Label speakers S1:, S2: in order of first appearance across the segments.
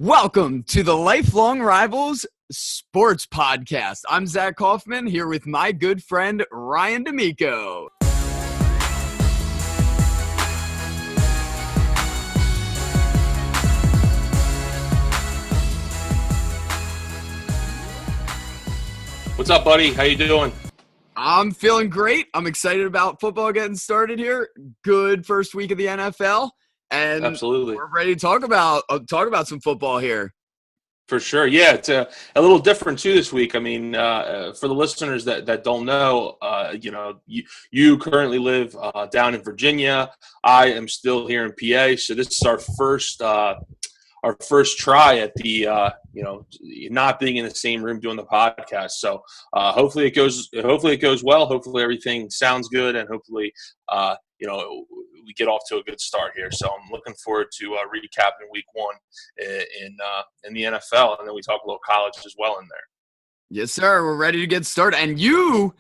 S1: Welcome to the Lifelong Rivals Sports Podcast. I'm Zach Kaufman here with my good friend Ryan D'Amico.
S2: What's up, buddy? How you doing?
S1: I'm feeling great. I'm excited about football getting started here. Good first week of the NFL. And
S2: Absolutely.
S1: We're ready to talk about some football here.
S2: For sure. Yeah, it's a little different too this week. I mean, for the listeners that don't know, you currently live down in Virginia. I am still here in PA. So this is our first try at the not being in the same room doing the podcast. So hopefully it goes well. Hopefully everything sounds good, and hopefully we get off to a good start here. So I'm looking forward to recapping week one in the NFL, and then we talk a little college as well in there.
S1: Yes, sir. We're ready to get started. And you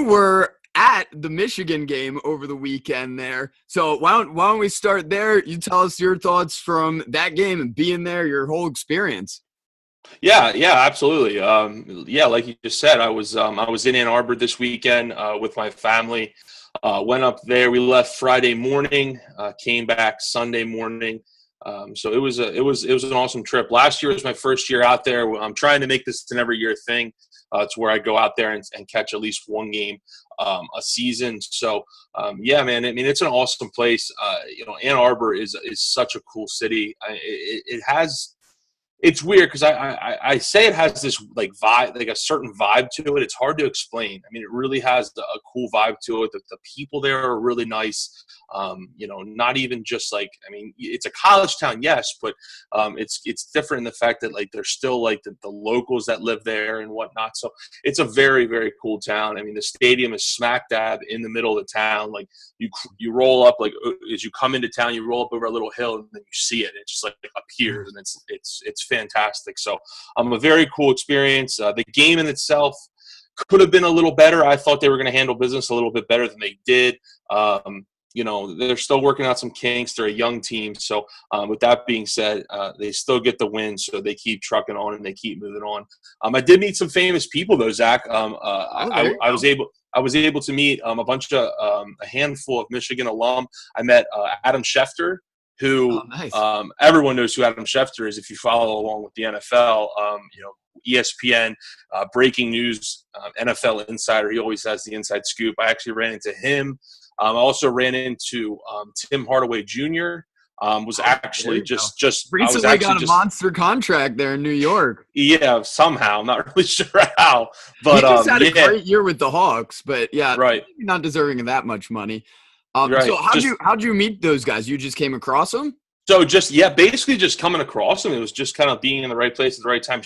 S1: were at the Michigan game over the weekend there. So why don't we start there? You tell us your thoughts from that game and being there, your whole experience.
S2: Yeah, absolutely. Like you just said, I was in Ann Arbor this weekend with my family. Went up there. We left Friday morning, came back Sunday morning. So it was an awesome trip. Last year was my first year out there. I'm trying to make this an every year thing. To where I go out there and catch at least one game a season. So man. I mean, it's an awesome place. Ann Arbor is such a cool city. It's weird because I say it has this like vibe, like a certain vibe to it. It's hard to explain. I mean, it really has a cool vibe to it. The people there are really nice. Not even just like, I mean, it's a college town, yes, but it's different in the fact that like there's still like the locals that live there and whatnot. So it's a very, very cool town. I mean, the stadium is smack dab in the middle of the town. Like you roll up, like as you come into town, you roll up over a little hill and then you see it. It just like appears, and it's fantastic. So a very cool experience. The game in itself could have been a little better. I thought they were going to handle business a little bit better than they did. They're still working out some kinks. They're a young team. So with that being said, they still get the win. So they keep trucking on and they keep moving on. I did meet some famous people though, Zach. I was able to meet a handful of Michigan alum. I met Adam Schefter, who everyone knows who Adam Schefter is if you follow along with the NFL. ESPN, breaking news, NFL insider. He always has the inside scoop. I actually ran into him. I also ran into Tim Hardaway Jr. Was actually just
S1: recently got a monster contract there in New York.
S2: Yeah, somehow. I'm not really sure how. But
S1: he just had a great year with the Hawks. But yeah,
S2: right.
S1: Not deserving of that much money.
S2: Right.
S1: So how'd you meet those guys? You just came across them?
S2: So basically just coming across them. It was just kind of being in the right place at the right time.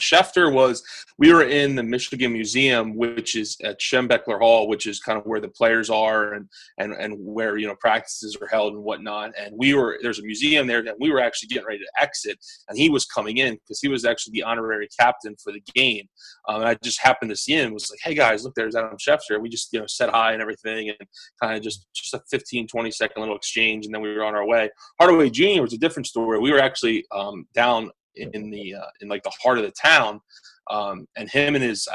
S2: We were in the Michigan Museum, which is at Schembechler Hall, which is kind of where the players are and where, practices are held and whatnot. And there's a museum there, and we were actually getting ready to exit, and he was coming in because he was actually the honorary captain for the game. And I just happened to see him and was like, hey guys, look, there's Adam Schefter. And we just, said hi and everything, and kind of just a 15, 20-second little exchange. And then we were on our way. Hardaway Jr. was a different story. We were actually down in like the heart of the town, and him and his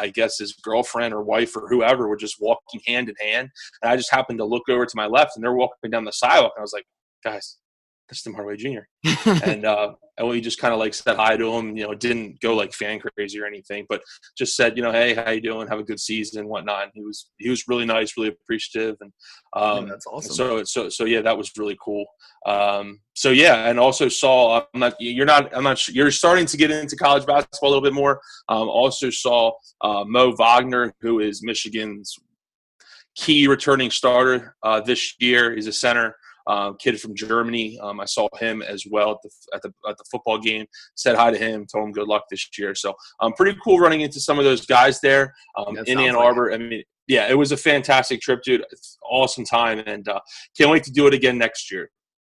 S2: girlfriend or wife or whoever were just walking hand in hand, and I just happened to look over to my left, and they're walking down the sidewalk, and I was like, guys, that's Tim Hardaway Jr. and we just kind of like said hi to him. Didn't go like fan crazy or anything, but just said, hey, how you doing? Have a good season and whatnot. And he was really nice, really appreciative, and
S1: that's awesome.
S2: So yeah, that was really cool. And also saw you're starting to get into college basketball a little bit more. Also saw Mo Wagner, who is Michigan's key returning starter this year. He's a center. Kid from Germany. I saw him as well at the football game. Said hi to him. Told him good luck this year. So pretty cool running into some of those guys there in Ann Arbor. I mean, yeah, it was a fantastic trip, dude. It's awesome time, and can't wait to do it again next year.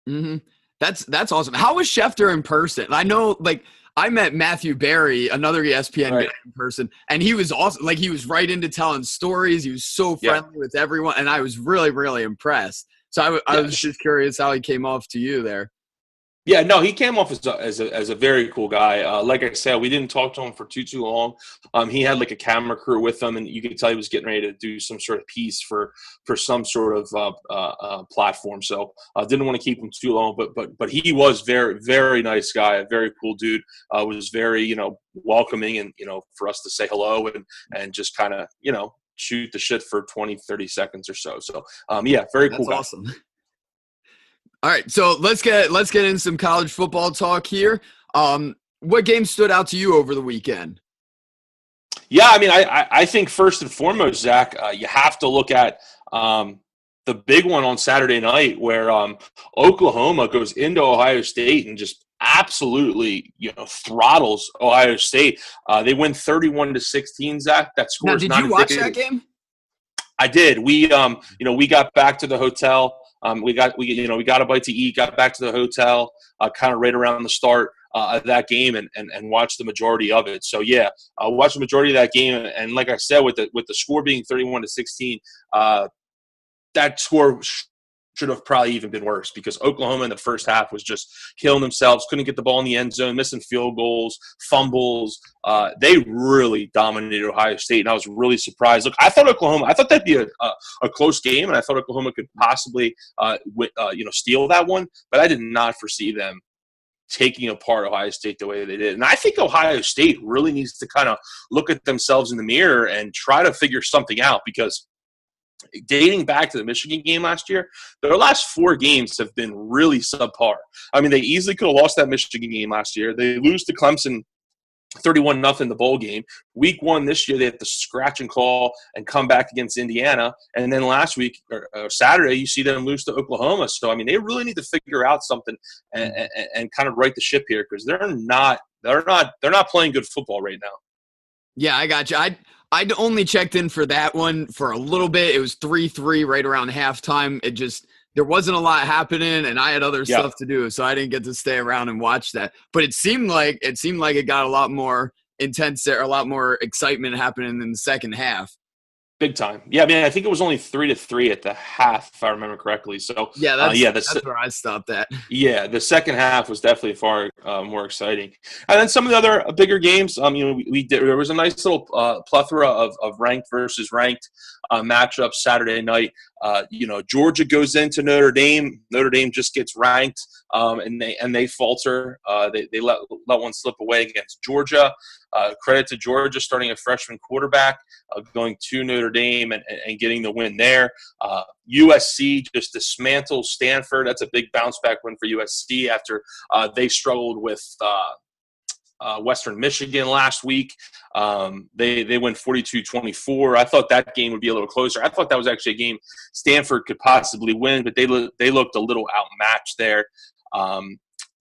S1: Mm-hmm. That's awesome. How was Schefter in person? I know, like, I met Matthew Berry, another ESPN guy in person, and he was awesome. Like, he was right into telling stories. He was so friendly with everyone, and I was really, really impressed. So I was just curious how he came off to you there.
S2: Yeah, no, he came off as a very cool guy. Like I said, we didn't talk to him for too long. He had like a camera crew with him, and you could tell he was getting ready to do some sort of piece for some sort of platform. So didn't want to keep him too long, but he was very nice guy, a very cool dude. Was very welcoming, and for us to say hello and just kind of shoot the shit for 20, 30 seconds or so. So yeah, very cool
S1: That's
S2: guy.
S1: awesome. All right, so let's get in some college football talk here. What game stood out to you over the weekend?
S2: Yeah, I mean, I think first and foremost, Zach, you have to look at the big one on Saturday night where Oklahoma goes into Ohio State and just absolutely throttles Ohio State. They win 31-16. Zach, that score
S1: Now,
S2: is
S1: did
S2: not
S1: you watch
S2: indicative.
S1: that game?
S2: I did. We got back to the hotel. We got a bite to eat. Got back to the hotel, kind of right around the start of that game, and watched the majority of it. So yeah, I watched the majority of that game, and like I said, with the score being 31-16, that score should have probably even been worse because Oklahoma in the first half was just killing themselves, couldn't get the ball in the end zone, missing field goals, fumbles. They really dominated Ohio State, and I was really surprised. Look, I thought that'd be a close game, and I thought Oklahoma could possibly steal that one, but I did not foresee them taking apart Ohio State the way they did. And I think Ohio State really needs to kind of look at themselves in the mirror and try to figure something out because dating back to the Michigan game last year, their last 4 games have been really subpar. I mean, they easily could have lost that Michigan game last year. They lose to Clemson 31-0 the bowl game. Week 1 this year, they have to scratch and claw and come back against Indiana. And then last week, or Saturday, you see them lose to Oklahoma. So, I mean, they really need to figure out something and kind of right the ship here because they're not playing good football right now.
S1: Yeah, I got you. I'd only checked in for that one for a little bit. It was 3-3 right around halftime. There wasn't a lot happening, and I had other stuff to do, so I didn't get to stay around and watch that. But it seemed like it got a lot more intense there, a lot more excitement happening in the second half.
S2: Big time. Yeah, I mean, I think it was only 3-3 at the half, if I remember correctly. So,
S1: yeah, that's where I stopped at.
S2: Yeah, the second half was definitely far more exciting. And then some of the other bigger games, there was a nice little plethora of ranked versus ranked matchups Saturday night. Georgia goes into Notre Dame. Notre Dame just gets ranked, and they falter. They let one slip away against Georgia. Credit to Georgia starting a freshman quarterback, going to Notre Dame and getting the win there. USC just dismantles Stanford. That's a big bounce back win for USC after they struggled with Western Michigan last week. They went 42-24. I thought that game would be a little closer. I thought that was actually a game Stanford could possibly win, but they looked a little outmatched there.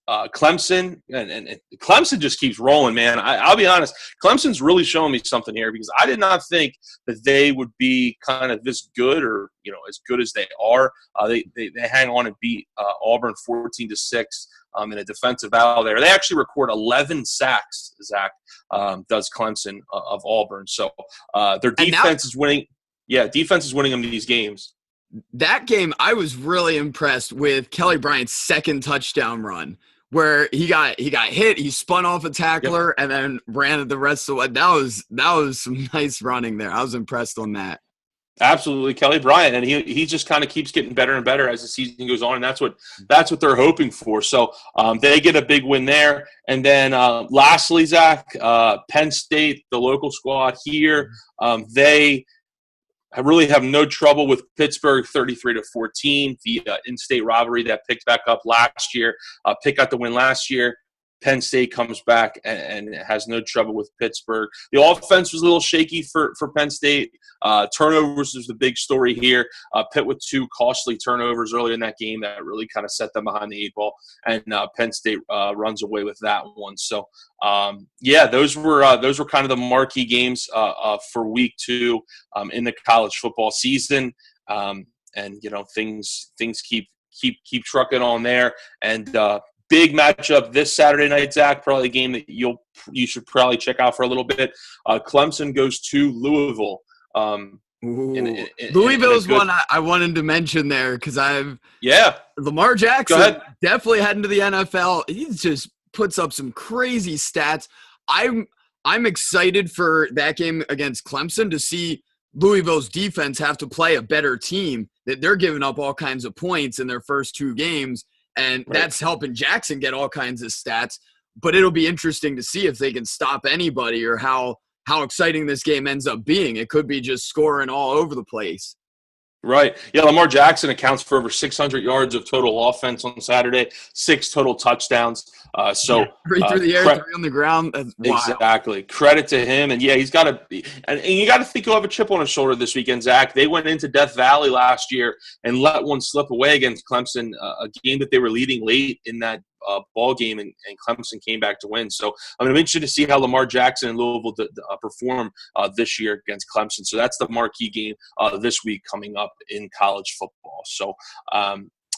S2: Clemson and Clemson just keeps rolling, man. I'll be honest. Clemson's really showing me something here because I did not think that they would be kind of this good or as good as they are. They hang on and beat Auburn 14-6 in a defensive battle there. They actually record 11 sacks. Zach does Clemson of Auburn. So their defense is winning. Yeah, defense is winning them these games.
S1: That game, I was really impressed with Kelly Bryant's second touchdown run, where he got hit, he spun off a tackler, and then ran the rest of the way. That was some nice running there. I was impressed on that.
S2: Absolutely, Kelly Bryant, and he just kind of keeps getting better and better as the season goes on, and that's what they're hoping for. So they get a big win there, and then lastly, Zach, Penn State, the local squad here, they really have no trouble with Pittsburgh 33-14, the in-state rivalry that picked back up last year. Pitt got the win last year. Penn State comes back and has no trouble with Pittsburgh. The offense was a little shaky for Penn State. Turnovers was the big story here. Pitt with 2 costly turnovers early in that game that really kind of set them behind the 8 ball, and Penn State runs away with that one. So, those were kind of the marquee games for week 2 in the college football season, and things keep trucking on there, and big matchup this Saturday night, Zach. Probably a game that you should probably check out for a little bit. Clemson goes to Louisville.
S1: Ooh.
S2: In a
S1: Louisville's
S2: good.
S1: one I wanted to mention there because
S2: Yeah,
S1: Lamar
S2: go
S1: Jackson
S2: ahead.
S1: definitely heading to the NFL. He just puts up some crazy stats. I'm excited for that game against Clemson to see Louisville's defense have to play a better team. That they're giving up all kinds of points in their first two games, and
S2: Right.
S1: that's helping Jackson get all kinds of stats. But it'll be interesting to see if they can stop anybody or how exciting this game ends up being. It could be just scoring all over the place.
S2: Right. Yeah, Lamar Jackson accounts for over 600 yards of total offense on Saturday, 6 total touchdowns.
S1: Yeah, three through the air,
S2: Credit.
S1: three on the ground. That's wild.
S2: Exactly. Credit to him. And yeah, he's got to be, and you got to think he'll have a chip on his shoulder this weekend, Zach. They went into Death Valley last year and let one slip away against Clemson, a game that they were leading late in that ball game, and Clemson came back to win. So I'm interested to see how Lamar Jackson and Louisville perform this year against Clemson. So that's the marquee game this week coming up in college football. So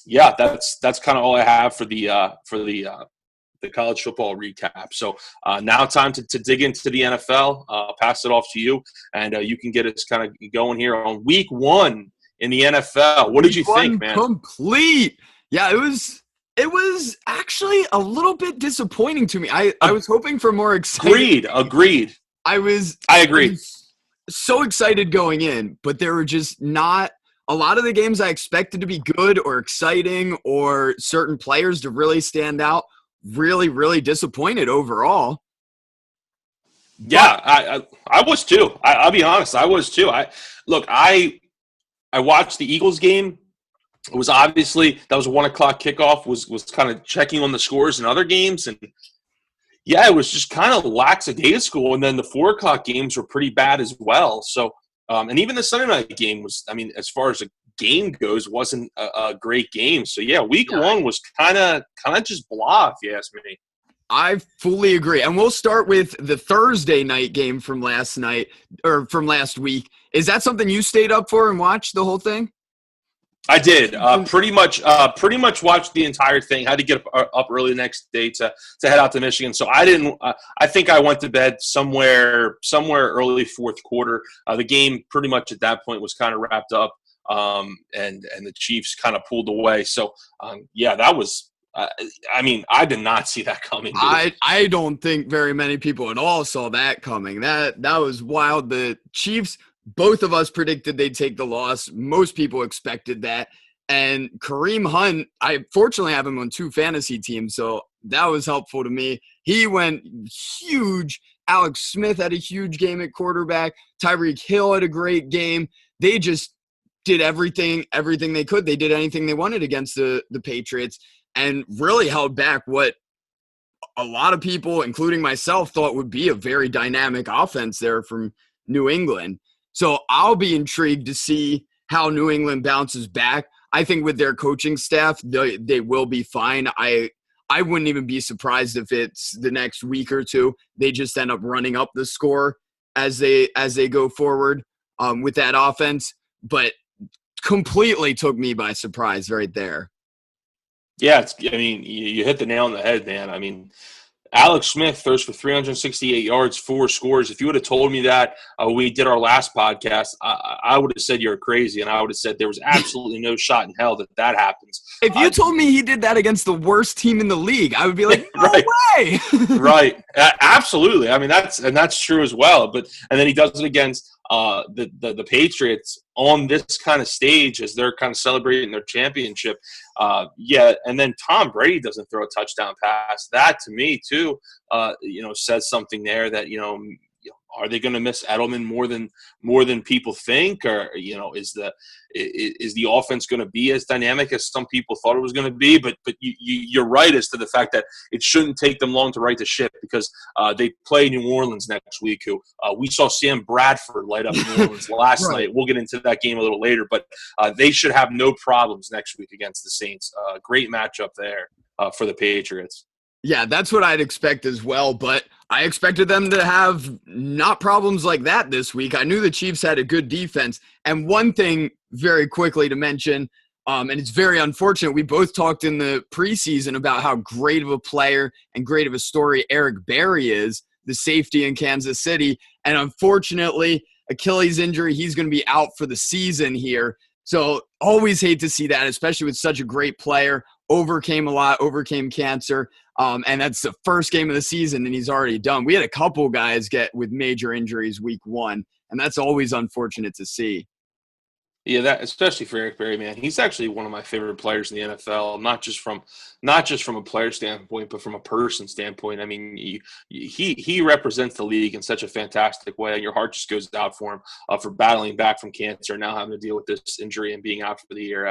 S2: yeah, that's kind of all I have for the college football recap. So now time to dig into the NFL. I'll pass it off to you, and you can get us kind of going here on week 1 in the NFL. What did you think, man?
S1: Complete. Yeah, it was actually a little bit disappointing to me. I was hoping for more excitement.
S2: Agreed.
S1: I
S2: agree.
S1: was so excited going in, but there were just not a lot of the games I expected to be good or exciting or certain players to really stand out. Really, really disappointed overall.
S2: Yeah, I was too. I'll be honest, I was too. I watched the Eagles game. It was obviously that was a 1:00 kickoff. Was kind of checking on the scores in other games, and yeah, it was just kind of lackadaisical. And then the 4:00 games were pretty bad as well. So, and even the Sunday night game was, I mean, as far as a game goes, wasn't a great game. So yeah, week 1 was kind of just blah, if you ask me.
S1: I fully agree. And we'll start with the Thursday night game from last night or from last week. Is that something you stayed up for and watched the whole thing?
S2: I did pretty much watched the entire thing. Had to get up early the next day to head out to Michigan. So I didn't. I think I went to bed somewhere early fourth quarter. The game pretty much at that point was kind of wrapped up, and the Chiefs kind of pulled away. So yeah, that was. I mean, I did not see that coming.
S1: I don't think very many people at all saw that coming. That was wild. The Chiefs. Both of us predicted they'd take the loss. Most people expected that. And Kareem Hunt, I fortunately have him on 2 fantasy teams, so that was helpful to me. He went huge. Alex Smith had a huge game at quarterback. Tyreek Hill had a great game. They just did everything they could. They did anything they wanted against the Patriots and really held back what a lot of people, including myself, thought would be a very dynamic offense there from New England. So I'll be intrigued to see how New England bounces back. I think with their coaching staff, they will be fine. I wouldn't even be surprised if it's the next week or two they just end up running up the score as they go forward with that offense. But completely took me by surprise right there.
S2: Yeah, I mean, you hit the nail on the head, man. I mean, Alex Smith throws for 368 yards, 4 scores. If you would have told me that we did our last podcast, I would have said you're crazy, and I would have said there was absolutely no shot in hell that happens.
S1: If you told me he did that against the worst team in the league, I would be like, no way.
S2: Right. Absolutely. I mean, that's true as well. And then he does it against the Patriots on this kind of stage as they're kind of celebrating their championship. Yeah, and then Tom Brady doesn't throw a touchdown pass. That to me too, says something there that are they going to miss Edelman more than people think, or is the offense going to be as dynamic as some people thought it was going to be? But you're right as to the fact that it shouldn't take them long to right the ship because they play New Orleans next week. Who we saw Sam Bradford light up New Orleans last
S1: Right.
S2: night. We'll get into that game a little later, but they should have no problems next week against the Saints. Great matchup there for the Patriots.
S1: Yeah, that's what I'd expect as well, but I expected them to have not problems like that this week. I knew the Chiefs had a good defense. And one thing very quickly to mention, and it's very unfortunate, we both talked in the preseason about how great of a player and great of a story Eric Berry is, the safety in Kansas City. And unfortunately, Achilles injury. He's going to be out for the season here. So always hate to see that, especially with such a great player. Overcame a lot, overcame cancer. And that's the first game of the season, and he's already done. We had a couple guys get with major injuries week 1, and that's always unfortunate to see.
S2: Yeah, that especially for Eric Berry, man. He's actually one of my favorite players in the NFL. Not just from a player standpoint, but from a person standpoint. I mean, he represents the league in such a fantastic way, and your heart just goes out for him for battling back from cancer and now having to deal with this injury and being out for the year.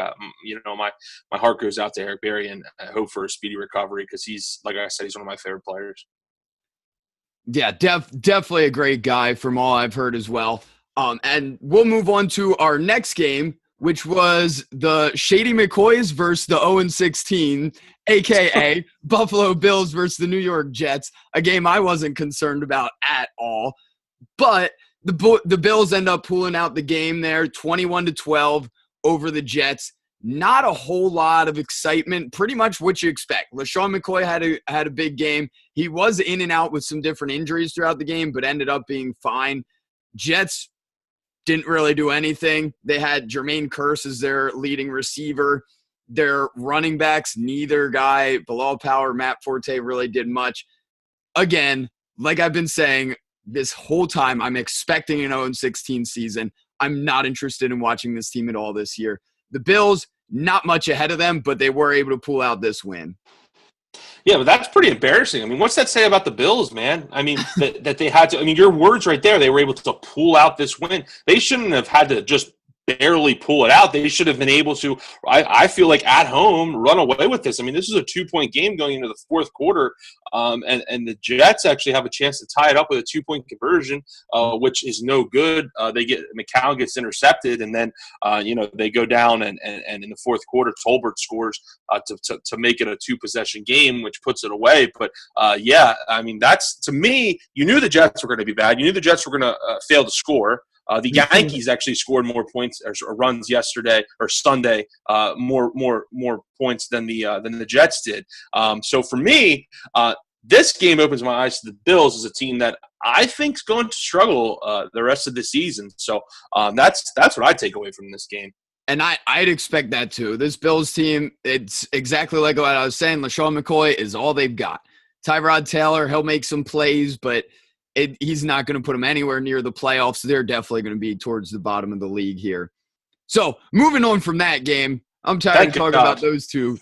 S2: My heart goes out to Eric Berry, and I hope for a speedy recovery because he's, like I said, he's one of my favorite players.
S1: Yeah, definitely a great guy from all I've heard as well. And we'll move on to our next game, which was the Shady McCoys versus the 0-16, a.k.a. Buffalo Bills versus the New York Jets, a game I wasn't concerned about at all. But the Bills end up pulling out the game there, 21-12 over the Jets. Not a whole lot of excitement, pretty much what you expect. LaShawn McCoy had a big game. He was in and out with some different injuries throughout the game, but ended up being fine. Jets didn't really do anything. They had Jermaine Kearse as their leading receiver. Their running backs, neither guy, Bilal Powell, Matt Forte, really did much. Again, like I've been saying this whole time, I'm expecting an 0-16 season. I'm not interested in watching this team at all this year. The Bills, not much ahead of them, but they were able to pull out this win.
S2: Yeah, but that's pretty embarrassing. I mean, what's that say about the Bills, man? I mean, that they had to – I mean, your words right there, they were able to pull out this win. They shouldn't have had to just barely pull it out. They should have been able to, I feel like, at home, run away with this. I mean, this is a 2-point game going into the fourth quarter, and the Jets actually have a chance to tie it up with a 2-point conversion, which is no good. McCown gets intercepted, and then they go down, and in the fourth quarter, Tolbert scores to make it a 2-possession game, which puts it away. But yeah, I mean, that's, to me, you knew the Jets were going to be bad. You knew the Jets were going to fail to score. The Yankees actually scored more points or runs yesterday or Sunday, more points than the Jets did. So for me, this game opens my eyes to the Bills as a team that I think is going to struggle the rest of the season. So that's what I take away from this game.
S1: And I'd expect that too. This Bills team, it's exactly like what I was saying. LaShawn McCoy is all they've got. Tyrod Taylor, he'll make some plays, but he's not going to put them anywhere near the playoffs. They're definitely going to be towards the bottom of the league here. So moving on from that game, I'm tired of talking about those two.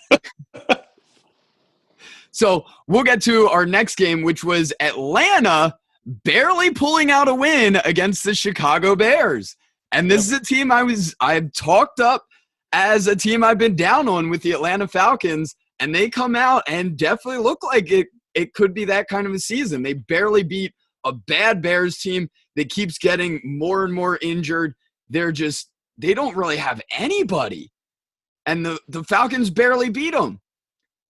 S1: So we'll get to our next game, which was Atlanta barely pulling out a win against the Chicago Bears. And this is a team I've talked up as a team I've been down on with the Atlanta Falcons, and they come out and definitely look like it could be that kind of a season. They barely beat a bad Bears team that keeps getting more and more injured. They don't really have anybody. And the Falcons barely beat them.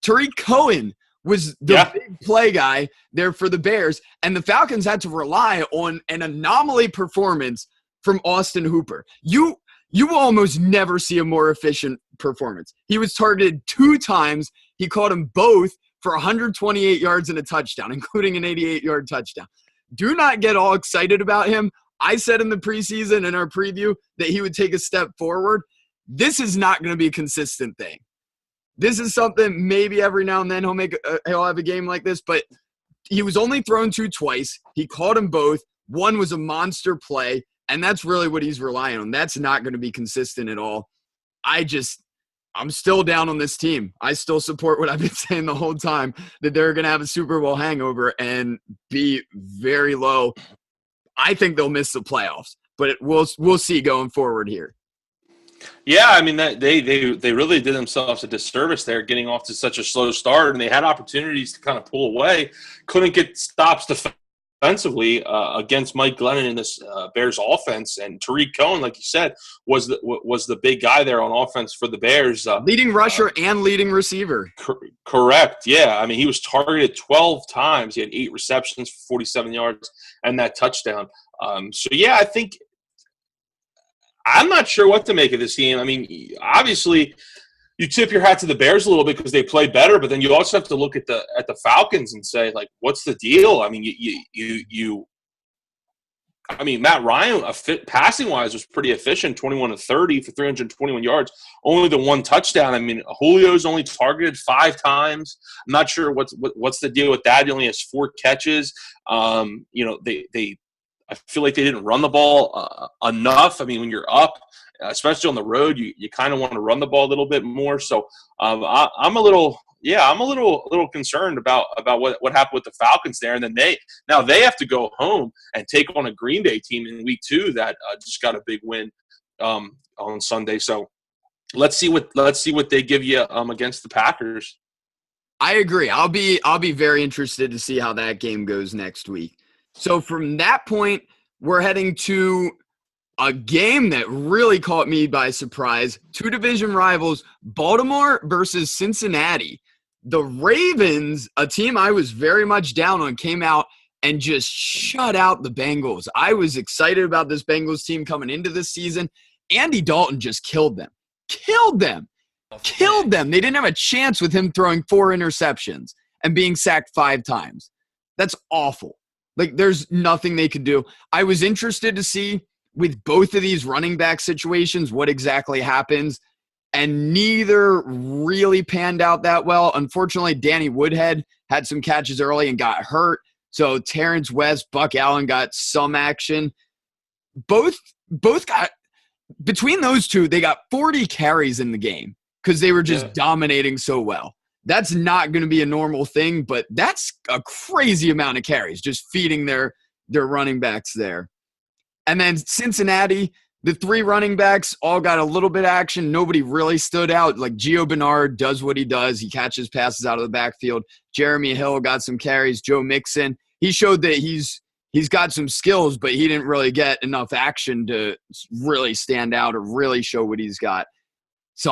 S1: Tariq Cohen was the big play guy there for the Bears, and the Falcons had to rely on an anomaly performance from Austin Hooper. You will almost never see a more efficient performance. He was targeted 2 times. He caught them both for 128 yards and a touchdown, including an 88-yard touchdown. Do not get all excited about him. I said in the preseason in our preview that he would take a step forward. This is not going to be a consistent thing. This is something maybe every now and then he'll have a game like this, but he was only thrown to twice. He caught them both. One was a monster play, and that's really what he's relying on. That's not going to be consistent at all. I'm still down on this team. I still support what I've been saying the whole time, that they're going to have a Super Bowl hangover and be very low. I think they'll miss the playoffs, but we'll see going forward here.
S2: Yeah, I mean, they really did themselves a disservice there, getting off to such a slow start, and they had opportunities to kind of pull away, couldn't get stops defensively against Mike Glennon in this Bears offense. And Tariq Cohen, like you said, was the big guy there on offense for the Bears.
S1: Leading rusher and leading receiver.
S2: Correct, yeah. I mean, he was targeted 12 times. He had 8 receptions for 47 yards and that touchdown. So, yeah, I think – I'm not sure what to make of this game. I mean, obviously – you tip your hat to the Bears a little bit because they played better, but then you also have to look at the Falcons and say, like, what's the deal? I mean, I mean, Matt Ryan, passing wise, was pretty efficient, 21 to 30 for 321 yards, only the one touchdown. I mean, Julio's only targeted 5 times. I'm not sure what's the deal with that. He only has 4 catches. I feel like they didn't run the ball enough. I mean, when you're up, especially on the road, you kind of want to run the ball a little bit more. So I'm a little concerned about what happened with the Falcons there. And then they have to go home and take on a Green Bay team in week 2 that just got a big win on Sunday. So let's see what they give you against the Packers.
S1: I agree. I'll be very interested to see how that game goes next week. So from that point, we're heading to a game that really caught me by surprise. 2 division rivals, Baltimore versus Cincinnati. The Ravens, a team I was very much down on, came out and just shut out the Bengals. I was excited about this Bengals team coming into this season. Andy Dalton just killed them. They didn't have a chance with him throwing 4 interceptions and being sacked 5 times. That's awful. Like, there's nothing they could do. I was interested to see with both of these running back situations what exactly happens, and neither really panned out that well. Unfortunately, Danny Woodhead had some catches early and got hurt. So Terrence West, Buck Allen got some action. Both got – between those two, they got 40 carries in the game because they were just dominating so well. That's not going to be a normal thing, but that's a crazy amount of carries, just feeding their running backs there. And then Cincinnati, the 3 running backs all got a little bit of action. Nobody really stood out. Like, Gio Bernard does what he does. He catches passes out of the backfield. Jeremy Hill got some carries. Joe Mixon, he showed that he's got some skills, but he didn't really get enough action to really stand out or really show what he's got. So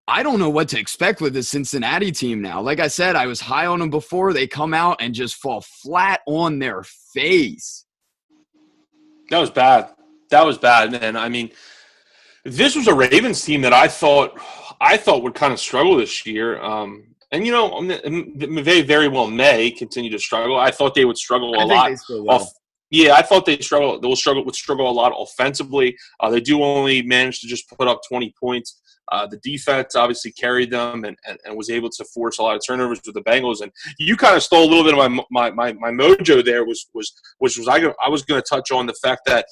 S1: I don't know what to expect with the Cincinnati team now. Like I said, I was high on them before. They come out and just fall flat on their face.
S2: That was bad, man. I mean, this was a Ravens team that I thought would kind of struggle this year. And, they very well may continue to struggle. I thought they would struggle a lot. I thought would struggle a lot offensively. They do only manage to just put up 20 points. The defense obviously carried them and was able to force a lot of turnovers with the Bengals. And you kind of stole a little bit of my mojo there. I was going to touch on the fact that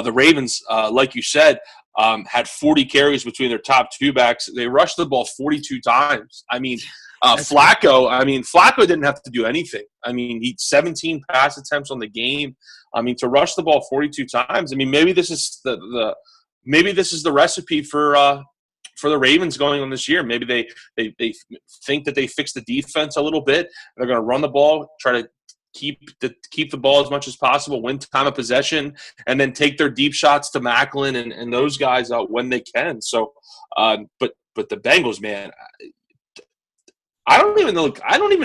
S2: the Ravens, like you said, had 40 carries between their top 2 backs. They rushed the ball 42 times. I mean, Flacco didn't have to do anything. I mean, he 17 pass attempts on the game. I mean, to rush the ball 42 times. I mean, maybe this is the recipe for the Ravens going on this year. Maybe they think that they fixed the defense a little bit. They're going to run the ball, try to keep the ball as much as possible, win time of possession, and then take their deep shots to Macklin and those guys out when they can. So, but the Bengals, man, I don't even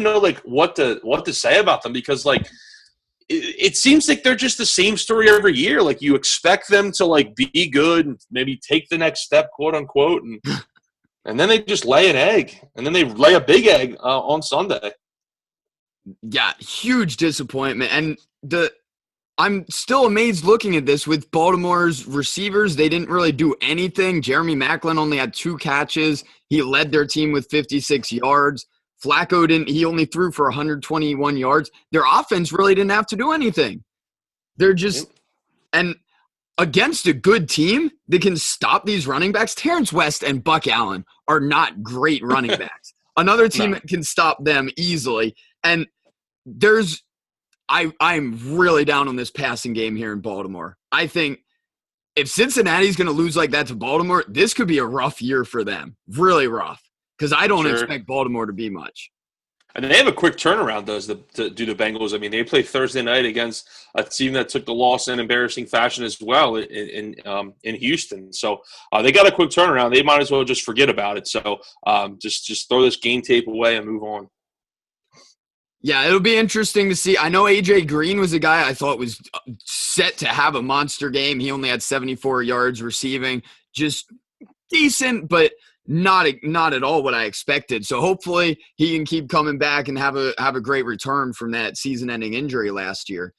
S2: know like what to say about them, because like it seems like they're just the same story every year. Like, you expect them to like be good and maybe take the next step, quote unquote, and then they just lay an egg, and then they lay a big egg on Sunday.
S1: Yeah, huge disappointment. And I'm still amazed looking at this with Baltimore's receivers. They didn't really do anything. Jeremy Macklin only had 2 catches. He led their team with 56 yards. Flacco he only threw for 121 yards. Their offense really didn't have to do anything. They're just – and against a good team that can stop these running backs, Terrence West and Buck Allen are not great running backs. Another team that can stop them easily. And I'm really down on this passing game here in Baltimore. I think if Cincinnati's going to lose like that to Baltimore, this could be a rough year for them. Really rough. Because I don't expect Baltimore to be much.
S2: And they have a quick turnaround, do the Bengals. I mean, they play Thursday night against a team that took the loss in embarrassing fashion as well in Houston. So they got a quick turnaround. They might as well just forget about it. So just throw this game tape away and move on.
S1: Yeah, it'll be interesting to see. I know A.J. Green was a guy I thought was set to have a monster game. He only had 74 yards receiving. Just decent, but not at all what I expected. So hopefully he can keep coming back and have a great return from that season-ending injury last year.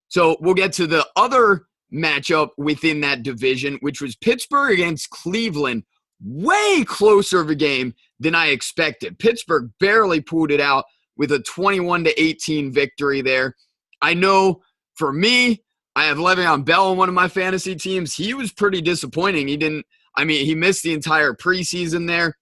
S1: So we'll get to the other matchup within that division, which was Pittsburgh against Cleveland. Way closer of a game than I expected. Pittsburgh barely pulled it out with a 21-18 victory there. I know for me, I have Le'Veon Bell on one of my fantasy teams. He was pretty disappointing. He missed the entire preseason there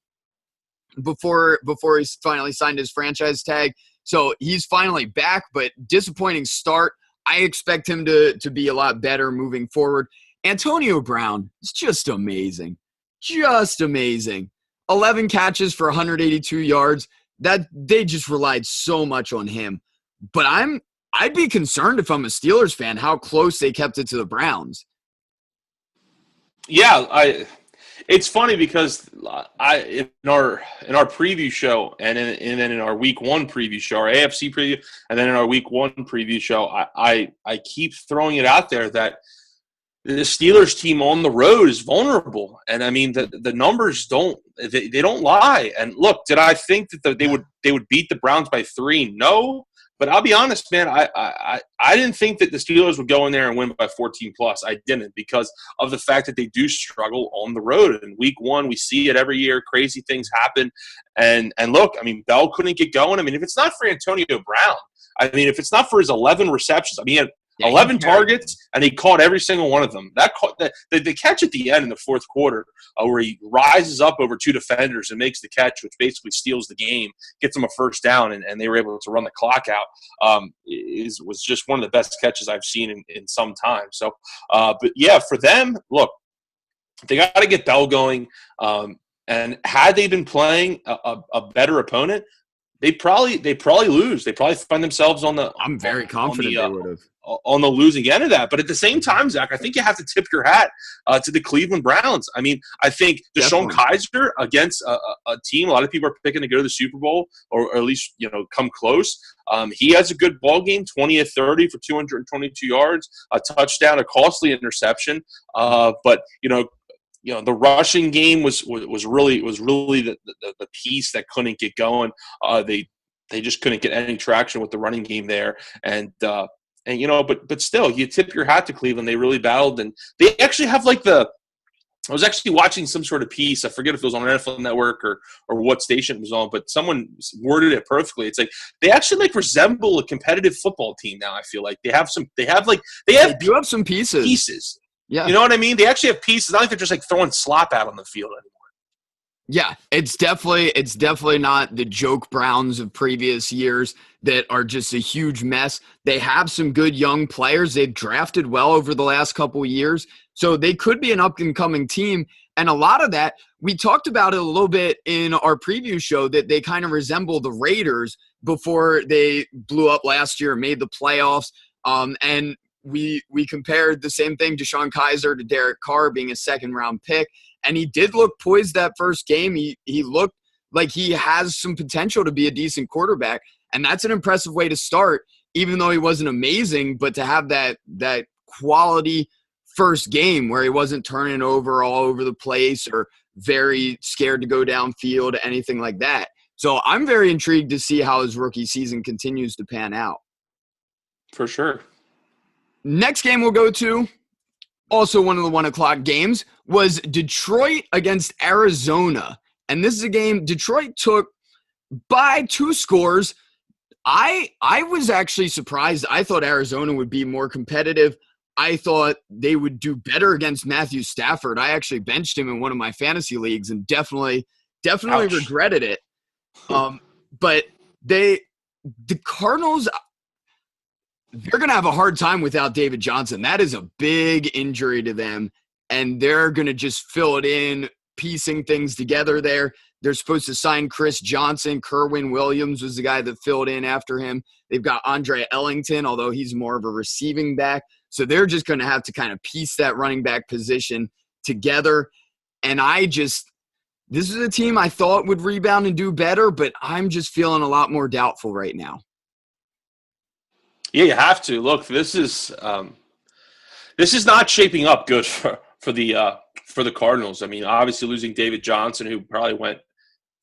S1: before he finally signed his franchise tag. So he's finally back, but disappointing start. I expect him to be a lot better moving forward. Antonio Brown is just amazing. Just amazing. 11 catches for 182 yards. That they just relied so much on him. But I'd be concerned if I'm a Steelers fan how close they kept it to the Browns.
S2: Yeah, it's funny because in our preview show and then in our week 1 preview show, our AFC preview, and then in our week 1 preview show, I keep throwing it out there that the Steelers team on the road is vulnerable, and I mean the numbers don't lie. And look, did I think that they would beat the Browns by 3? No. But I'll be honest, man, I didn't think that the Steelers would go in there and win by 14 plus. I didn't, because of the fact that they do struggle on the road. In week 1, we see it every year. Crazy things happen. And look, I mean, Bell couldn't get going. I mean, if it's not for Antonio Brown, if it's not for his 11 receptions, he had 11 targets, and he caught every single one of them. The catch at the end in the fourth quarter where he rises up over 2 defenders and makes the catch, which basically steals the game, gets them a first down, and they were able to run the clock out, was just one of the best catches I've seen in some time. So, but, yeah, for them, look, they got to get Bell going. And had they been playing a better opponent, they probably lose. They probably find themselves on the.
S1: I'm very confident they would have.
S2: On the losing end of that. But at the same time, Zach, I think you have to tip your hat to the Cleveland Browns. I mean, I think Deshaun Kaiser against a team, a lot of people are picking to go to the Super Bowl or at least, come close. He has a good ball game, 20 of 30 for 222 yards, a touchdown, a costly interception. But the rushing game was really the piece that couldn't get going. They just couldn't get any traction with the running game there. But still, you tip your hat to Cleveland. They really battled, and they actually have I was actually watching some sort of piece. I forget if it was on NFL Network or what station it was on, but someone worded it perfectly. It's like they actually resemble a competitive football team now. I feel like they do have some pieces. Yeah, you know what I mean? They actually have pieces. Not like they're just throwing slop out on the field anymore.
S1: Yeah, it's definitely not the joke Browns of previous years that are just a huge mess. They have some good young players. They've drafted well over the last couple of years, so they could be an up-and-coming team. And a lot of that, we talked about it a little bit in our preview show, that they kind of resemble the Raiders before they blew up last year and made the playoffs. And we compared the same thing, Deshaun Kaiser to Derek Carr being a second-round pick. And he did look poised that first game. He looked like he has some potential to be a decent quarterback. And that's an impressive way to start, even though he wasn't amazing. But to have that quality first game where he wasn't turning over all over the place or very scared to go downfield or anything like that. So I'm very intrigued to see how his rookie season continues to pan out.
S2: For sure.
S1: Next game we'll go to, also one of the 1 o'clock games, was Detroit against Arizona. And this is a game Detroit took by 2 scores. I was actually surprised. I thought Arizona would be more competitive. I thought they would do better against Matthew Stafford. I actually benched him in one of my fantasy leagues and definitely regretted it. But the Cardinals, they're going to have a hard time without David Johnson. That is a big injury to them, and they're going to just fill it in, piecing things together there. They're supposed to sign Chris Johnson. Kerwin Williams was the guy that filled in after him. They've got Andre Ellington, although he's more of a receiving back. So they're just going to have to kind of piece that running back position together. And this is a team I thought would rebound and do better, but I'm just feeling a lot more doubtful right now.
S2: Yeah, you have to. Look, this is not shaping up good for the Cardinals. I mean, obviously losing David Johnson, who probably went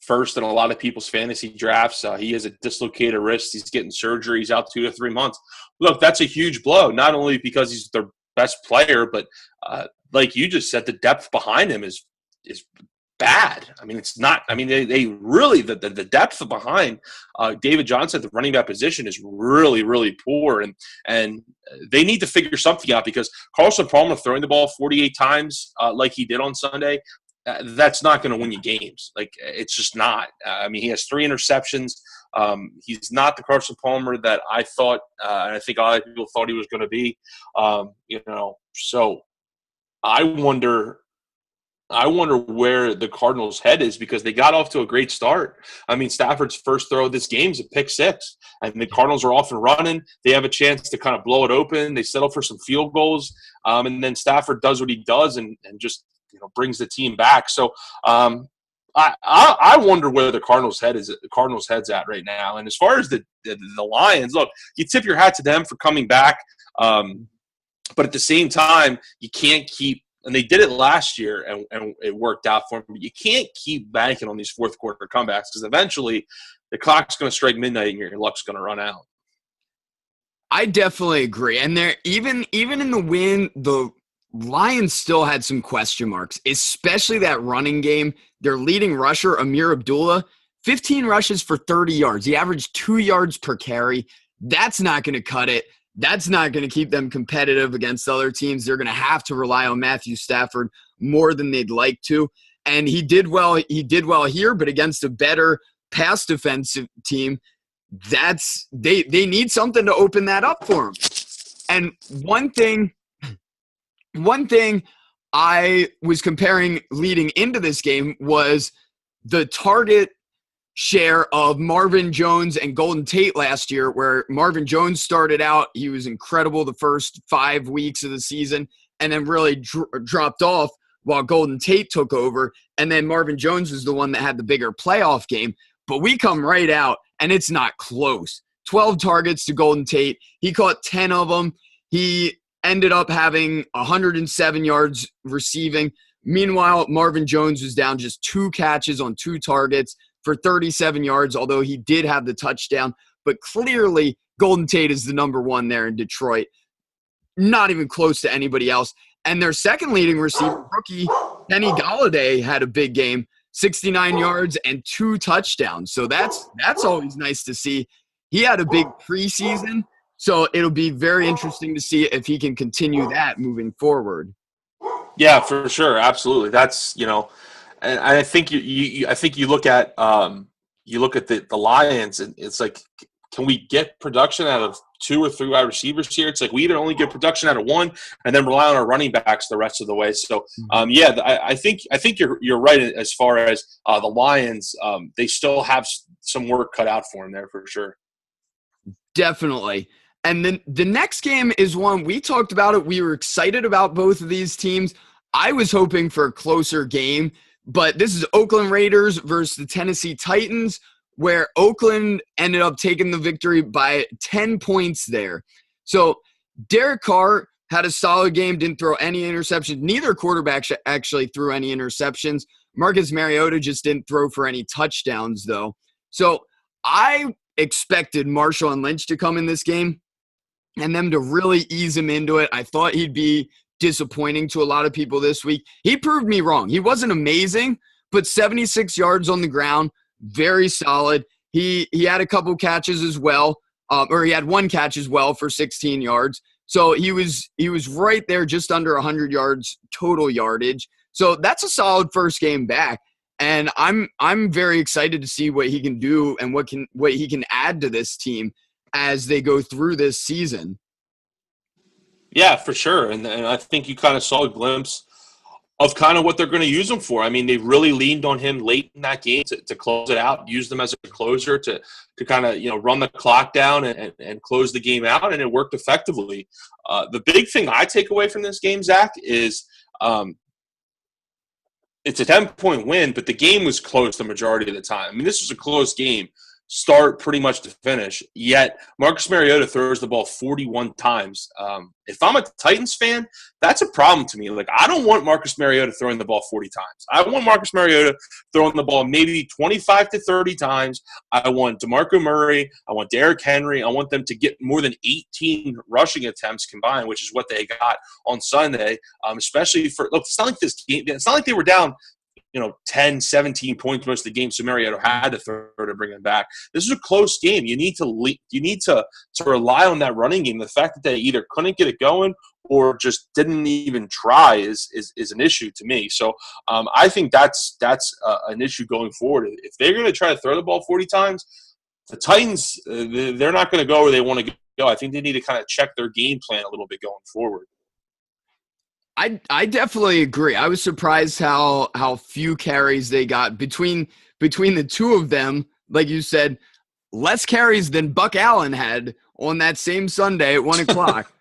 S2: first in a lot of people's fantasy drafts. He has a dislocated wrist. He's getting surgery. He's out 2 to 3 months. Look, that's a huge blow, not only because he's their best player, but like you just said, the depth behind him is bad. I mean, it's not. I mean, they really the depth behind David Johnson at the running back position is really, really poor, and they need to figure something out because Carson Palmer throwing the ball 48 times like he did on Sunday, that's not going to win you games. Like, it's just not. I mean, he has 3 interceptions. He's not the Carson Palmer that I thought, and I think a lot of people thought he was going to be. So I wonder where the Cardinals' head is because they got off to a great start. I mean, Stafford's first throw of this game is a pick 6, and the Cardinals are off and running. They have a chance to kind of blow it open. They settle for some field goals, and then Stafford does what he does and just brings the team back. So I wonder where the Cardinals' head's at right now. And as far as the Lions, look, you tip your hat to them for coming back, but at the same time, you can't keep. And they did it last year, and it worked out for them. But you can't keep banking on these fourth quarter comebacks because eventually the clock's going to strike midnight and your luck's going to run out.
S1: I definitely agree. And there, even in the win, the Lions still had some question marks, especially that running game. Their leading rusher, Amir Abdullah, 15 rushes for 30 yards. He averaged 2 yards per carry. That's not going to cut it. That's not going to keep them competitive against other teams. They're going to have to rely on Matthew Stafford more than they'd like to. And he did well. He did well here, but against a better pass defensive team, they need something to open that up for him. And one thing I was comparing leading into this game was the target share of Marvin Jones and Golden Tate last year, where Marvin Jones started out. He was incredible the first 5 weeks of the season and then really dropped off while Golden Tate took over. And then Marvin Jones was the one that had the bigger playoff game. But we come right out, and it's not close. 12 targets to Golden Tate. He caught 10 of them. He ended up having 107 yards receiving. Meanwhile, Marvin Jones was down just 2 catches on 2 targets for 37 yards, although he did have the touchdown. But clearly, Golden Tate is the number one there in Detroit. Not even close to anybody else. And their second leading receiver, rookie Kenny Golladay, had a big game, 69 yards and 2 touchdowns. So that's always nice to see. He had a big preseason, so it'll be very interesting to see if he can continue that moving forward.
S2: Yeah, for sure. Absolutely. That's, and I think you look at the Lions, and it's like, can we get production out of 2 or 3 wide receivers here? It's like we either only get production out of 1 and then rely on our running backs the rest of the way. So I think you're right as far as the Lions. They still have some work cut out for them there for sure.
S1: Definitely. And then the next game is one we talked about it. We were excited about both of these teams. I was hoping for a closer game. But this is Oakland Raiders versus the Tennessee Titans, where Oakland ended up taking the victory by 10 points there. So Derek Carr had a solid game, didn't throw any interceptions. Neither quarterback actually threw any interceptions. Marcus Mariota just didn't throw for any touchdowns, though. So I expected Marshall and Lynch to come in this game and them to really ease him into it. I thought he'd be disappointing to a lot of people this week. He proved me wrong. He wasn't amazing, but 76 yards on the ground, very solid. He had a couple catches as well, or he had 1 catch as well for 16 yards. So he was right there, just under 100 yards total yardage. So that's a solid first game back, and I'm very excited to see what he can do and what he can add to this team as they go through this season.
S2: Yeah, for sure. And I think you kind of saw a glimpse of kind of what they're going to use him for. I mean, they really leaned on him late in that game to close it out, use them as a closer to kind of, run the clock down and close the game out, and it worked effectively. The big thing I take away from this game, Zach, is it's a 10-point win, but the game was close the majority of the time. I mean, this was a close game. start pretty much to finish. Yet Marcus Mariota throws the ball 41 times. If I'm a Titans fan, that's a problem to me. Like, I don't want Marcus Mariota throwing the ball 40 times. I want Marcus Mariota throwing the ball maybe 25 to 30 times. I want DeMarco Murray. I want Derrick Henry. I want them to get more than 18 rushing attempts combined, which is what they got on Sunday. Especially for, look, it's not like this game. It's not like they were down 10, 17 points most of the game, so Mariota had to throw to bring them back. This is a close game. You need to rely on that running game. The fact that they either couldn't get it going or just didn't even try is an issue to me. So I think that's an issue going forward. If they're going to try to throw the ball 40 times, the Titans, they're not going to go where they want to go. I think they need to kind of check their game plan a little bit going forward.
S1: I definitely agree. I was surprised how few carries they got between the two of them. Like you said, less carries than Buck Allen had on that same Sunday at 1 o'clock.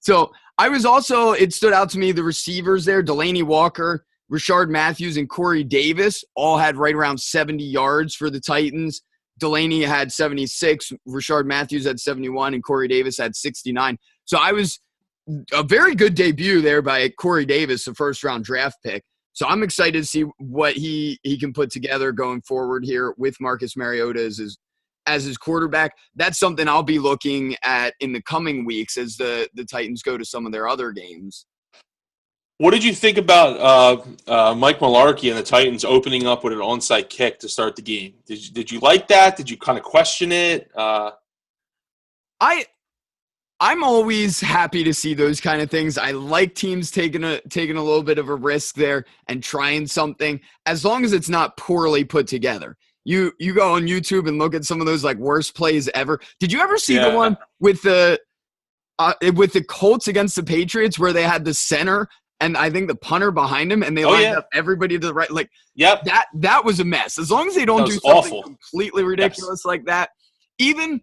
S1: So I was also, it stood out to me, the receivers there, Delaney Walker, Rashard Matthews, and Corey Davis all had right around 70 yards for the Titans. Delaney had 76, Rashard Matthews had 71, and Corey Davis had 69. So a very good debut there by Corey Davis, a first-round draft pick. So I'm excited to see what he can put together going forward here with Marcus Mariota as his quarterback. That's something I'll be looking at in the coming weeks as the Titans go to some of their other games.
S2: What did you think about Mike Mularkey and the Titans opening up with an onside kick to start the game? Did you like that? Did you kind of question it?
S1: I'm always happy to see those kind of things. I like teams taking a little bit of a risk there and trying something, as long as it's not poorly put together. You go on YouTube and look at some of those like worst plays ever. Did you ever see the one with the Colts against the Patriots where they had the center and I think the punter behind him and they lined up everybody to the right? Like, that was a mess. As long as they don't do something completely ridiculous like that. Even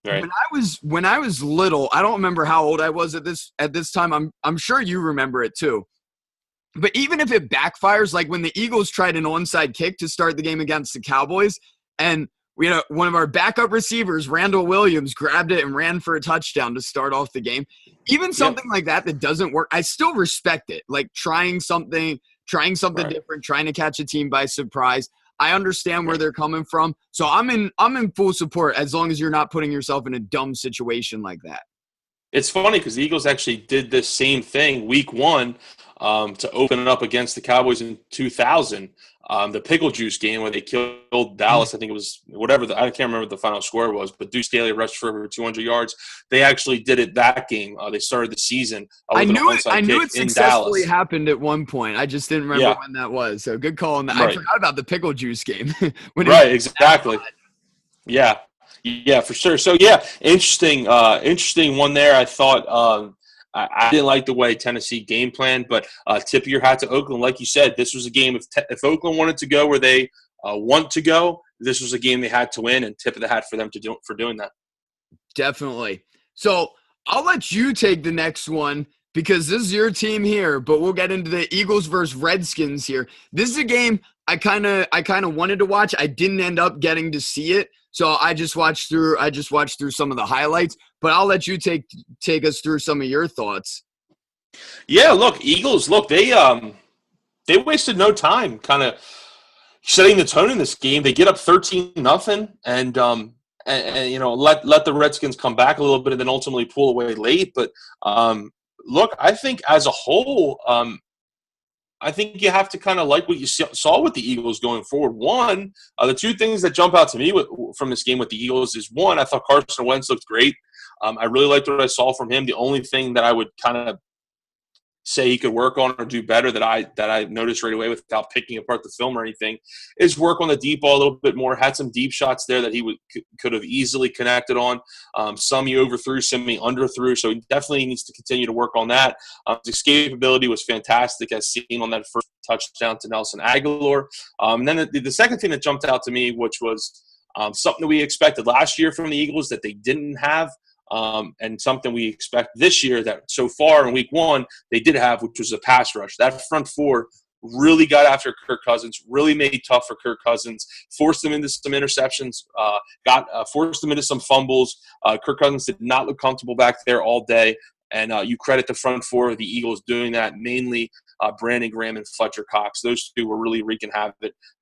S1: right. when I was little, I don't remember how old I was at this time. I'm sure you remember it too. But even if it backfires, like when the Eagles tried an onside kick to start the game against the Cowboys, and one of our backup receivers, Randall Williams, grabbed it and ran for a touchdown to start off the game. Even something like that doesn't work, I still respect it. Like trying something different, trying to catch a team by surprise. I understand where they're coming from. So I'm in full support as long as you're not putting yourself in a dumb situation like that.
S2: It's funny because the Eagles actually did this same thing week 1 to open it up against the Cowboys in 2000, the pickle juice game where they killed Dallas. I think it was whatever. I can't remember what the final score was, but Deuce Staley rushed for over 200 yards. They actually did it that game. They started the season.
S1: I knew it successfully happened at one point. I just didn't remember when that was. So good call on that. Right. I forgot about the pickle juice game.
S2: Exactly. Yeah, for sure. So, interesting one there. I thought I didn't like the way Tennessee game planned, but tip of your hat to Oakland. Like you said, this was a game if Oakland wanted to go where they want to go, this was a game they had to win, and tip of the hat for them for doing that.
S1: Definitely. So I'll let you take the next one because this is your team here, but we'll get into the Eagles versus Redskins here. This is a game I kind of wanted to watch. I didn't end up getting to see it. So I just watched through some of the highlights, but I'll let you take us through some of your thoughts.
S2: Yeah, Eagles, they wasted no time kind of setting the tone in this game. They get up 13-0 and let the Redskins come back a little bit and then ultimately pull away late. But I think as a whole, I think you have to kind of like what you saw with the Eagles going forward. One, the two things that jump out to me from this game with the Eagles is, one, I thought Carson Wentz looked great. I really liked what I saw from him. The only thing that I would kind of say he could work on or do better that I noticed right away without picking apart the film or anything is work on the deep ball a little bit more. Had some deep shots there that he could have easily connected on. Some he overthrew, some he underthrew. So he definitely needs to continue to work on that. His escapability was fantastic as seen on that first touchdown to Nelson Aguilar. And then the second thing that jumped out to me, which was something that we expected last year from the Eagles that they didn't have, and something we expect this year that so far in week 1 they did have, which was a pass rush. That front four really got after Kirk Cousins, really made it tough for Kirk Cousins, forced him into some interceptions, forced him into some fumbles. Kirk Cousins did not look comfortable back there all day. And you credit the front four of the Eagles doing that, mainly Brandon Graham and Fletcher Cox. Those two were really wreaking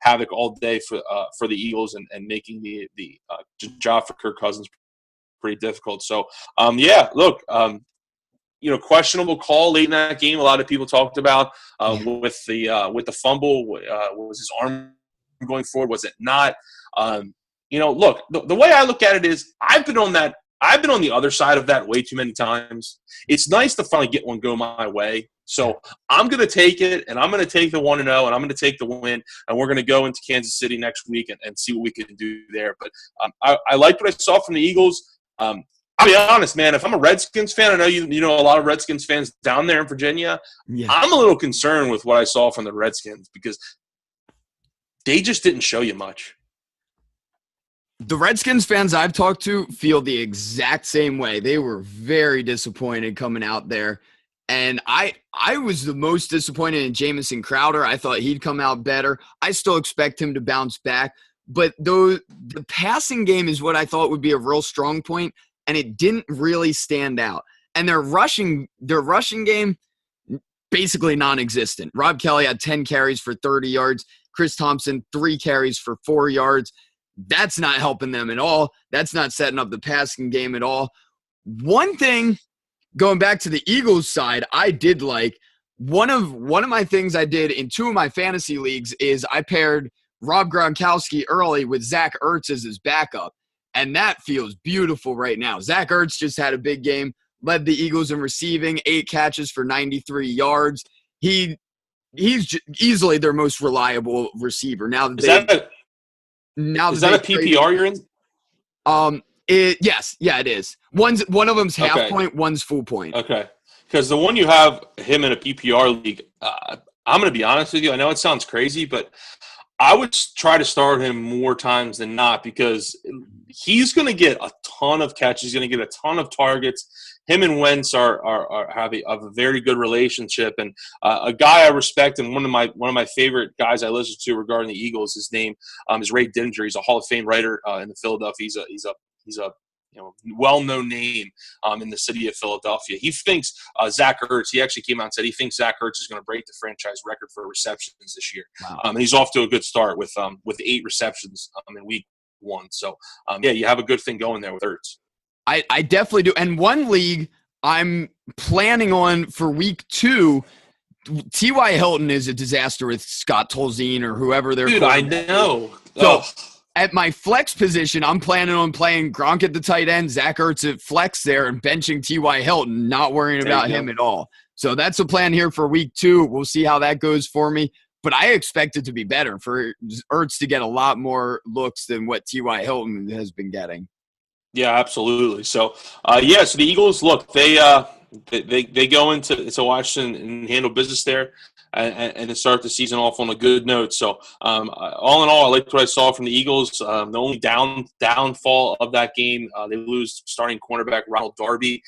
S2: havoc all day for the Eagles and making the job for Kirk Cousins pretty difficult. So, look, questionable call late in that game. A lot of people talked about with the fumble. Was his arm going forward? Was it not? Look, the way I look at it is I've been on the other side of that way too many times. It's nice to finally get one go my way. So I'm going to take it, and I'm going to take the 1-0, and I'm going to take the win, and we're going to go into Kansas City next week and see what we can do there. But I liked what I saw from the Eagles. I'll be honest, man, if I'm a Redskins fan, I know you know a lot of Redskins fans down there in Virginia. Yeah. I'm a little concerned with what I saw from the Redskins because they just didn't show you much.
S1: The Redskins fans I've talked to feel the exact same way. They were very disappointed coming out there. And I was the most disappointed in Jamison Crowder. I thought he'd come out better. I still expect him to bounce back. But the passing game is what I thought would be a real strong point, and it didn't really stand out. And their rushing game, basically non-existent. Rob Kelly had 10 carries for 30 yards. Chris Thompson, 3 carries for 4 yards. That's not helping them at all. That's not setting up the passing game at all. One thing, going back to the Eagles side, I did like one of my things I did in 2 of my fantasy leagues is I paired Rob Gronkowski early with Zach Ertz as his backup, and that feels beautiful right now. Zach Ertz just had a big game, led the Eagles in receiving, 8 catches for 93 yards. He's easily their most reliable receiver. Now that
S2: is that a PPR you're in?
S1: Yes, it is. One of them's half point, one's full point.
S2: Okay, because the one you have him in a PPR league, I'm going to be honest with you. I know it sounds crazy, but I would try to start him more times than not because he's going to get a ton of catches. He's going to get a ton of targets. Him and Wentz have a very good relationship, and a guy I respect and one of my favorite guys I listen to regarding the Eagles. His name is Ray Dinger. He's a Hall of Fame writer in the Philadelphia. He's a well-known name in the city of Philadelphia. He thinks Zach Ertz. He actually came out and said he thinks Zach Ertz is going to break the franchise record for receptions this year. Wow. And he's off to a good start with 8 receptions in week 1. So you have a good thing going there with Ertz.
S1: I definitely do. And one league I'm planning on for week 2, T.Y. Hilton is a disaster with Scott Tolzien or whoever they're.
S2: Dude, I know.
S1: So at my flex position, I'm planning on playing Gronk at the tight end, Zach Ertz at flex there, and benching T.Y. Hilton, not worrying about him at all. So that's the plan here for week 2. We'll see how that goes for me. But I expect it to be better for Ertz to get a lot more looks than what T.Y. Hilton has been getting.
S2: Yeah, absolutely. So, so the Eagles, look, they go into Washington and handle business there and start the season off on a good note. So, all in all, I liked what I saw from the Eagles. The only downfall of that game, they lose starting cornerback Ronald Darby.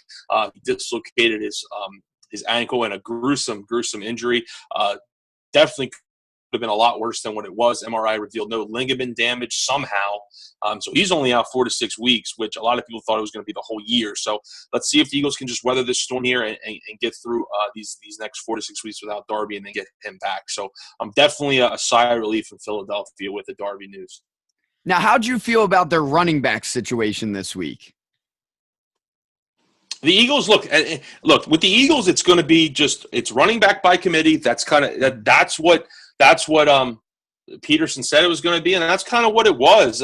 S2: He dislocated his ankle in a gruesome injury. Definitely could have been a lot worse than what it was. MRI revealed no ligament damage somehow. So he's only out 4 to 6 weeks, which a lot of people thought it was going to be the whole year. So let's see if the Eagles can just weather this storm here and get through these next 4 to 6 weeks without Darby and then get him back. So definitely a sigh of relief in Philadelphia with the Darby news.
S1: Now, how'd you feel about their running back situation this week?
S2: The Eagles look with the Eagles. It's going to be it's running back by committee. That's what Peterson said it was going to be, and that's kind of what it was.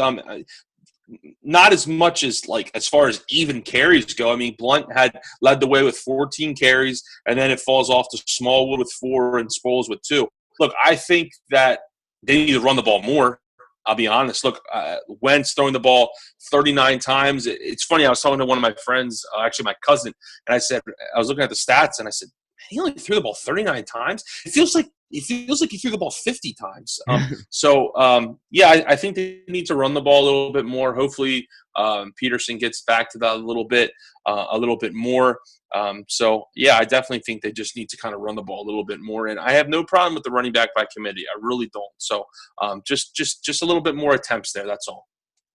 S2: Not as much as as far as even carries go. I mean, Blunt had led the way with 14 carries, and then it falls off to Smallwood with 4 and Sproles with 2. Look, I think that they need to run the ball more. I'll be honest. Look, Wentz throwing the ball 39 times. It's funny. I was talking to one of my friends, actually my cousin, and I was looking at the stats, and I said, he only threw the ball 39 times. It feels like it feels like he threw the ball 50 times. I think they need to run the ball a little bit more. Hopefully, Peterson gets back to that a little bit more. I definitely think they just need to kind of run the ball a little bit more. And I have no problem with the running back by committee. I really don't. So just a little bit more attempts there. That's all.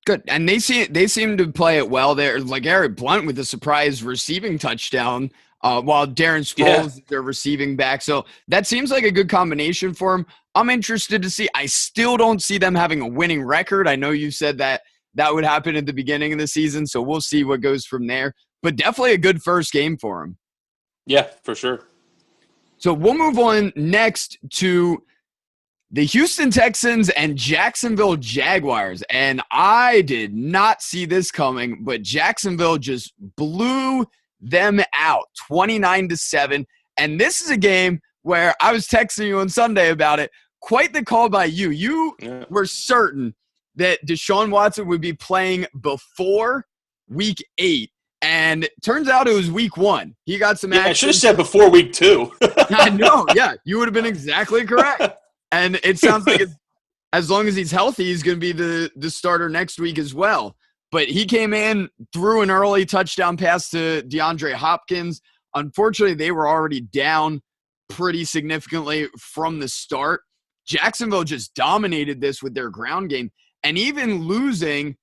S1: Good. And they seem to play it well there. Like Eric Blunt with a surprise receiving touchdown, while Darren Sproles is their receiving back. So that seems like a good combination for him. I'm interested to see. I still don't see them having a winning record. I know you said that would happen at the beginning of the season, so we'll see what goes from there. But definitely a good first game for him.
S2: Yeah, for sure.
S1: So we'll move on next to the Houston Texans and Jacksonville Jaguars. And I did not see this coming, but Jacksonville just blew them out 29-7. And this is a game where I was texting you on Sunday about it. Quite the call by you. You were certain that Deshaun Watson would be playing before week 8. And turns out it was week 1. He got some action.
S2: I should have said before week 2.
S1: I know. Yeah, you would have been exactly correct. And it sounds like as long as he's healthy, he's going to be the starter next week as well. But he came in, threw an early touchdown pass to DeAndre Hopkins. Unfortunately, they were already down pretty significantly from the start. Jacksonville just dominated this with their ground game. And even losing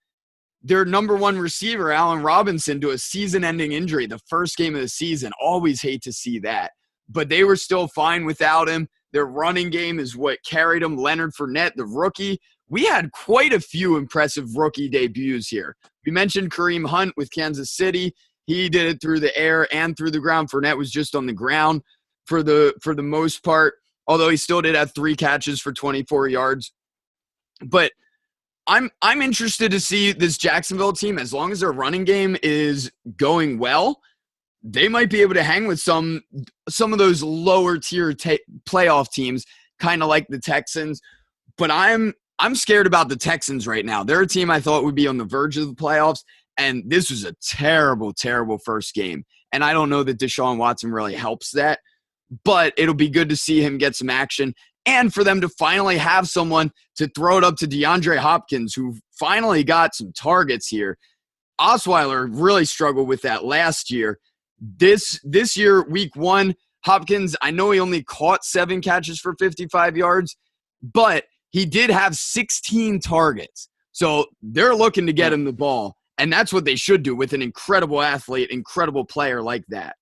S1: their number 1 receiver, Allen Robinson, to a season-ending injury, the first game of the season. Always hate to see that. But they were still fine without him. Their running game is what carried them. Leonard Fournette, the rookie. We had quite a few impressive rookie debuts here. We mentioned Kareem Hunt with Kansas City. He did it through the air and through the ground. Fournette was just on the ground for the most part, although he still did have 3 catches for 24 yards. But I'm interested to see this Jacksonville team. As long as their running game is going well, they might be able to hang with some of those lower tier playoff teams, kind of like the Texans. But I'm scared about the Texans right now. They're a team I thought would be on the verge of the playoffs, and this was a terrible, terrible first game. And I don't know that Deshaun Watson really helps that, but it'll be good to see him get some action and for them to finally have someone to throw it up to DeAndre Hopkins, who finally got some targets here. Osweiler really struggled with that last year. This year, week 1, Hopkins, I know he only caught 7 catches for 55 yards, but he did have 16 targets. So they're looking to get him the ball, and that's what they should do with an incredible athlete, incredible player like that.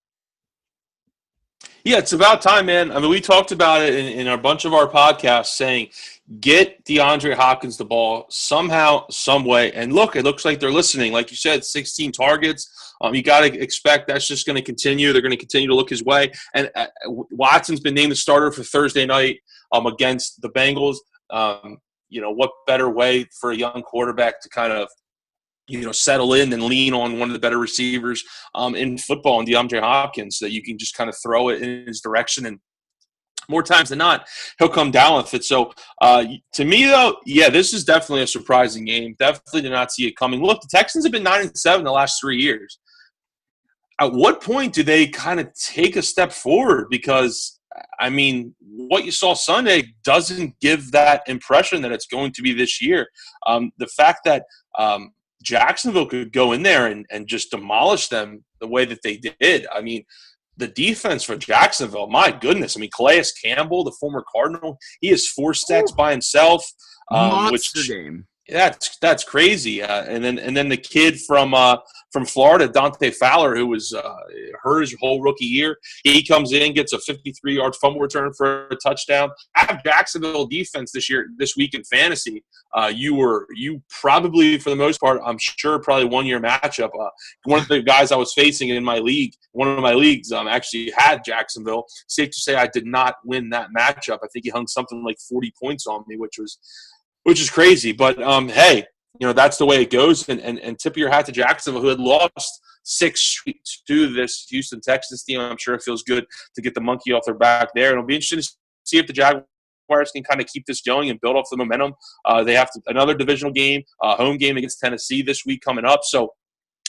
S2: Yeah, it's about time, man. I mean, we talked about it in a bunch of our podcasts saying, get DeAndre Hopkins the ball somehow, some way. And look, it looks like they're listening. Like you said, 16 targets. You got to expect that's just going to continue. They're going to continue to look his way. And Watson's been named the starter for Thursday night against the Bengals. What better way for a young quarterback to kind of settle in and lean on one of the better receivers in football, and DeAndre Hopkins, that you can just kind of throw it in his direction, and more times than not, he'll come down with it. So to me, though, yeah, this is definitely a surprising game. Definitely did not see it coming. Look, the Texans have been 9-7 the last 3 years. At what point do they kind of take a step forward? Because, I mean, what you saw Sunday doesn't give that impression that it's going to be this year. The fact that Jacksonville could go in there and just demolish them the way that they did. I mean, the defense for Jacksonville, my goodness. I mean, Calais Campbell, the former Cardinal, he has 4 sacks by himself.
S1: Monster game.
S2: That's crazy. And then the kid from Florida, Dante Fowler, who was hurt his whole rookie year, he comes in, gets a 53-yard fumble return for a touchdown. I have Jacksonville defense this week in fantasy. You probably, for the most part, I'm sure, probably one-year matchup. One of the guys I was facing in my league, one of my leagues, actually had Jacksonville. Safe to say I did not win that matchup. I think he hung something like 40 points on me, which is crazy. But, hey, that's the way it goes. And tip of your hat to Jacksonville, who had lost 6 straight to this Houston Texans team. I'm sure it feels good to get the monkey off their back there. And it'll be interesting to see if the Jaguars can kind of keep this going and build off the momentum. They have another divisional game, home game against Tennessee this week coming up. So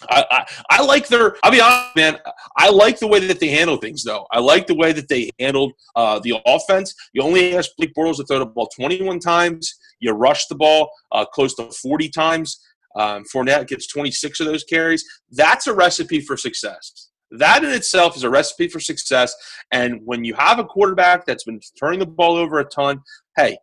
S2: I like I'll be honest, man. I like the way that they handle things, though. I like the way that they handled the offense. You only asked Blake Bortles to throw the ball 21 times. You rushed the ball close to 40 times. Fournette gets 26 of those carries. That's a recipe for success. That in itself is a recipe for success. And when you have a quarterback that's been turning the ball over a ton, hey,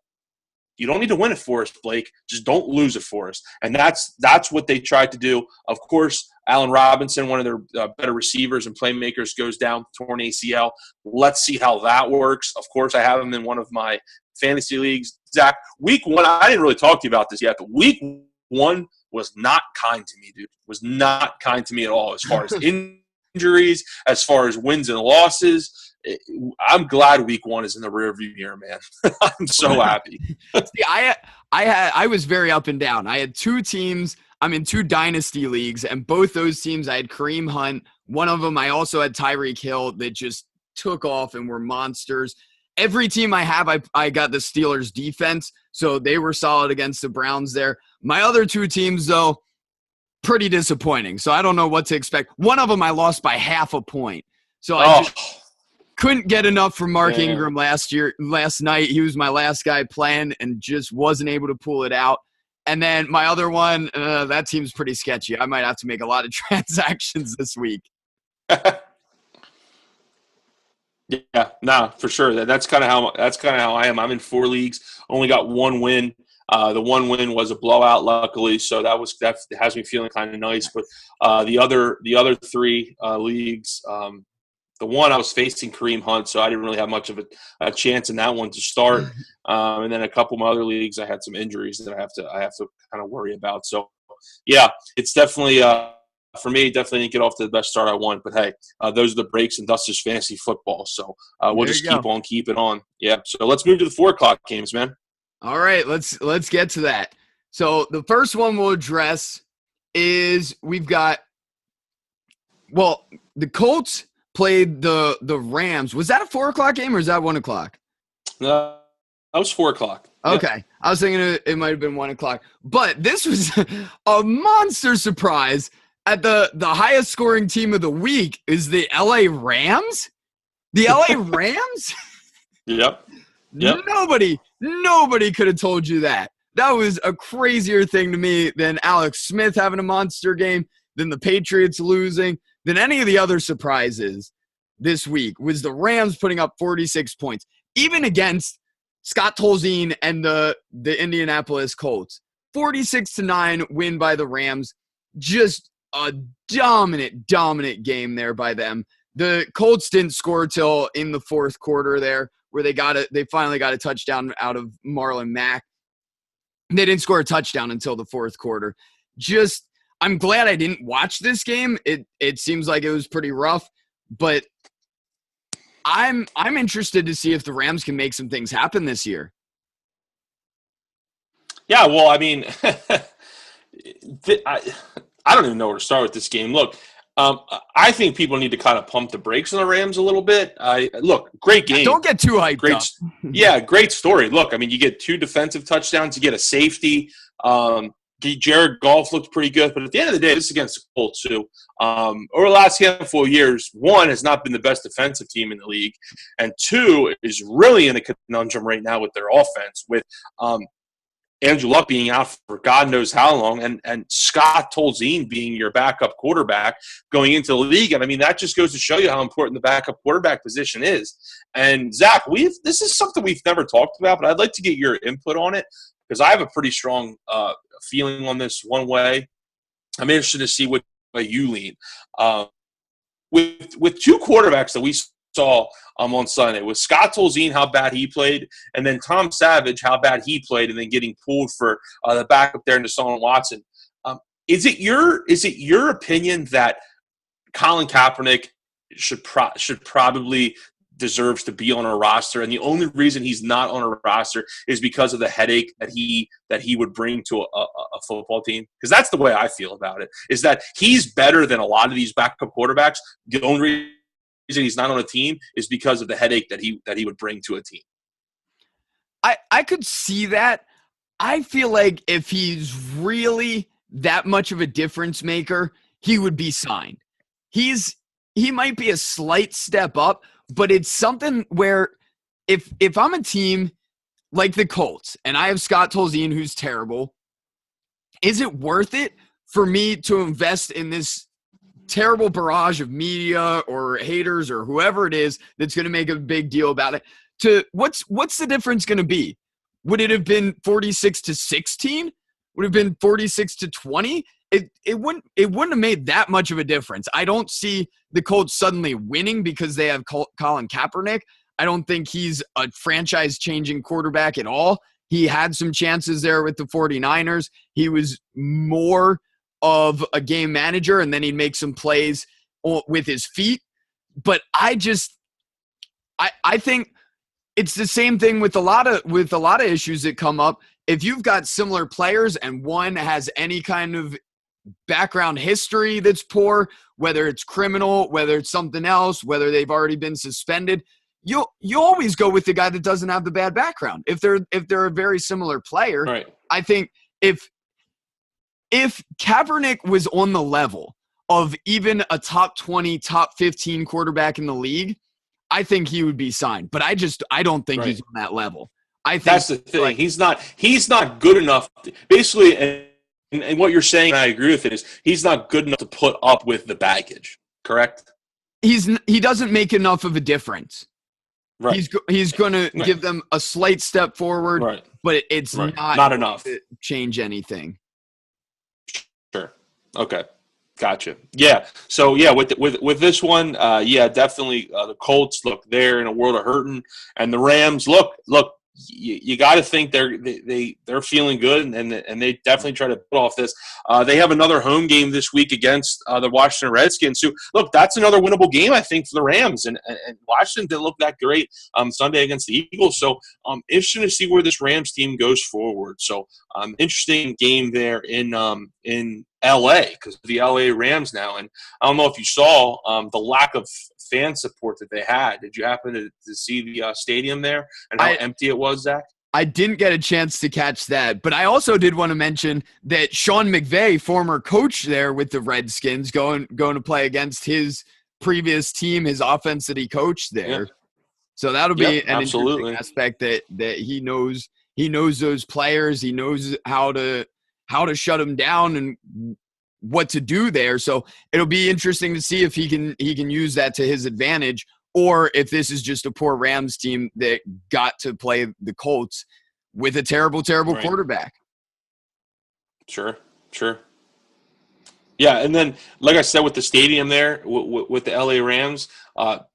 S2: you don't need to win it for us, Blake. Just don't lose it for us. And that's what they tried to do. Of course, Allen Robinson, one of their better receivers and playmakers, goes down torn ACL. Let's see how that works. Of course, I have him in one of my fantasy leagues. Zach, week one, I didn't really talk to you about this yet, but week one was not kind to me, dude. Was not kind to me at all as far as injuries, as far as wins and losses. I'm glad week one is in the rearview mirror, man. I'm so happy.
S1: See, I was very up and down. I had two teams. I'm in two dynasty leagues, and both those teams I had Kareem Hunt. One of them I also had Tyreek Hill that just took off and were monsters. Every team I have, I got the Steelers defense, so they were solid against the Browns there. My other two teams, though, pretty disappointing. So I don't know what to expect. One of them I lost by half a point. So I just couldn't get enough from Mark Ingram last night. He was my last guy playing and just wasn't able to pull it out. And then my other one, that team's pretty sketchy. I might have to make a lot of transactions this week.
S2: Yeah, nah, for sure. That's kind of how I am. I'm in 4 leagues. Only got 1 win. The 1 win was a blowout, luckily. So that has me feeling kind of nice. But the other 3 leagues. The one I was facing Kareem Hunt, so I didn't really have much of a chance in that one to start. And then a couple of my other leagues, I had some injuries that I have to kind of worry about. So, yeah, it's definitely for me. Definitely didn't get off to the best start I want. But hey, those are the breaks, and thus is fantasy football. So we'll just keep on keeping on. Yeah. So let's move to the 4 o'clock games, man.
S1: All right, let's get to that. So the first one we'll address is we've got the Colts played the Rams. Was that a 4 o'clock game or is that 1 o'clock?
S2: That was 4 o'clock.
S1: Okay. Yep. I was thinking it might have been 1 o'clock. But this was a monster surprise. At the highest scoring team of the week is the LA Rams. The LA Rams?
S2: Yep.
S1: Nobody could have told you that. That was a crazier thing to me than Alex Smith having a monster game, than the Patriots losing, than any of the other surprises this week. Was the Rams putting up 46 points, even against Scott Tolzien and the Indianapolis Colts. 46-9 win by the Rams. Just a dominant game there by them. The Colts didn't score till in the fourth quarter there, where they finally got a touchdown out of Marlon Mack. They didn't score a touchdown until the fourth quarter. I'm glad I didn't watch this game. It seems like it was pretty rough, but I'm interested to see if the Rams can make some things happen this year.
S2: Yeah, well, I mean, I don't even know where to start with this game. Look, I think people need to kind of pump the brakes on the Rams a little bit. Look, great game.
S1: Don't get too hyped up.
S2: Yeah, great story. Look, I mean, you get 2 defensive touchdowns. You get a safety. Jared Goff looked pretty good. But at the end of the day, this is against the Colts, too. Over the last handful of years, 1, has not been the best defensive team in the league. And 2, is really in a conundrum right now with their offense, with Andrew Luck being out for God knows how long, and Scott Tolzien being your backup quarterback going into the league. And, I mean, that just goes to show you how important the backup quarterback position is. And, Zach, this is something we've never talked about, but I'd like to get your input on it because I have a pretty strong feeling on this one way. I'm interested to see what way you lean. With 2 quarterbacks that we saw on Sunday, with Scott Tolzien, how bad he played, and then Tom Savage, how bad he played, and then getting pulled for the backup there into Deshaun Watson. Is it your opinion that Colin Kaepernick should probably deserves to be on a roster, and the only reason he's not on a roster is because of the headache that he would bring to a football team? Because that's the way I feel about it, is that he's better than a lot of these backup quarterbacks. The only reason he's not on a team is because of the headache that he would bring to a team.
S1: I could see that. I feel like if he's really that much of a difference maker, he would be signed. He might be a slight step up, but it's something where if I'm a team like the Colts and I have Scott Tolzien, who's terrible, is it worth it for me to invest in this terrible barrage of media or haters or whoever it is that's going to make a big deal about it? What's the difference going to be? Would it have been 46-16? Would it have been 46-20? It wouldn't have made that much of a difference. I don't see the Colts suddenly winning because they have Colin Kaepernick. I don't think he's a franchise-changing quarterback at all. He had some chances there with the 49ers. He was more of a game manager, and then he'd make some plays with his feet. But I think it's the same thing with a lot of issues that come up. If you've got similar players and one has any kind of background history that's poor, whether it's criminal, whether it's something else, whether they've already been suspended, you always go with the guy that doesn't have the bad background. If they're a very similar player,
S2: right.
S1: I think if Kaepernick was on the level of even a top 20, top 15 quarterback in the league, I think he would be signed. But I don't think he's on that level. I think
S2: that's the thing. He's not good enough. Basically, and what you're saying, and I agree with it, is he's not good enough to put up with the baggage. Correct?
S1: He doesn't make enough of a difference.
S2: Right.
S1: He's going to give them a slight step forward, but it's not
S2: enough
S1: to change anything.
S2: Sure. Okay. Gotcha. Yeah. So yeah, with this one, yeah, definitely the Colts look, they're in a world of hurting, and the Rams look. You got to think they're feeling good, and they definitely try to put off this. They have another home game this week against the Washington Redskins. So look, that's another winnable game, I think, for the Rams. And Washington didn't look that great Sunday against the Eagles. So interesting to see where this Rams team goes forward. So interesting game there in LA, because the LA Rams now. And I don't know if you saw the lack of fan support that they had. Did you happen to see the stadium there and how empty it was, Zach?
S1: I didn't get a chance to catch that, but I also did want to mention that Sean McVay, former coach there with the Redskins, going to play against his previous team, his offense that he coached there. Yeah. So that'll be an interesting aspect that he knows those players. He knows how to shut them down and what to do there. So it'll be interesting to see if he can use that to his advantage, or if this is just a poor Rams team that got to play the Colts with a terrible quarterback.
S2: Sure. Yeah, and then, like I said, with the stadium there, with the LA Rams,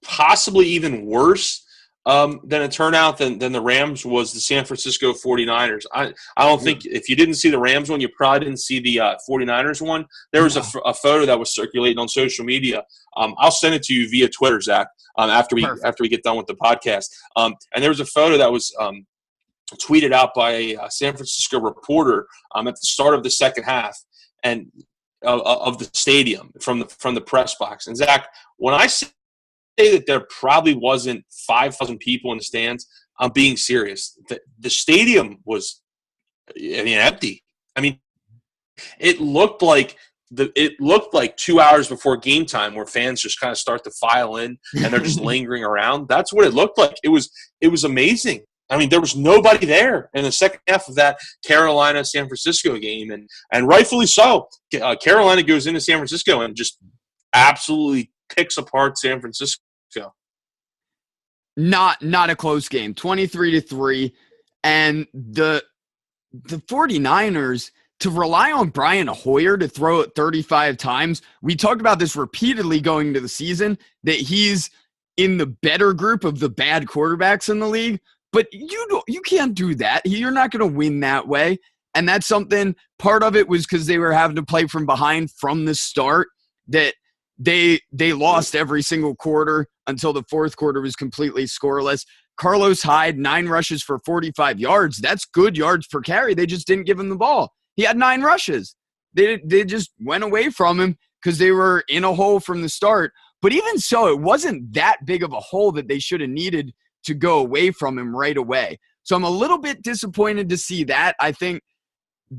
S2: possibly even worse than a turnout than the Rams was the San Francisco 49ers. I don't think, if you didn't see the Rams one, you probably didn't see the 49ers one. There was a photo that was circulating on social media. I'll send it to you via Twitter, Zach, after we get done with the podcast. And there was a photo that was tweeted out by a San Francisco reporter at the start of the second half and of the stadium from the press box. And Zach, when I say that there probably wasn't 5,000 people in the stands, I'm being serious. The stadium was, empty. It looked like 2 hours before game time, where fans just kind of start to file in and they're just lingering around. That's what it looked like. It was amazing. There was nobody there in the second half of that Carolina-San Francisco game, and rightfully so. Carolina goes into San Francisco and just absolutely picks apart San Francisco.
S1: Not a close game, 23-3, and the 49ers, to rely on Brian Hoyer to throw it 35 times. We talked about this repeatedly going into the season, that he's in the better group of the bad quarterbacks in the league, but you can't do that. You're not going to win that way. And that's something, part of it was because they were having to play from behind from the start, that they lost every single quarter until the fourth quarter was completely scoreless. Carlos Hyde, 9 rushes for 45 yards. That's good yards per carry. They just didn't give him the ball. He had 9 rushes. They just went away from him because they were in a hole from the start. But even so, it wasn't that big of a hole that they should have needed to go away from him right away. So I'm a little bit disappointed to see that. I think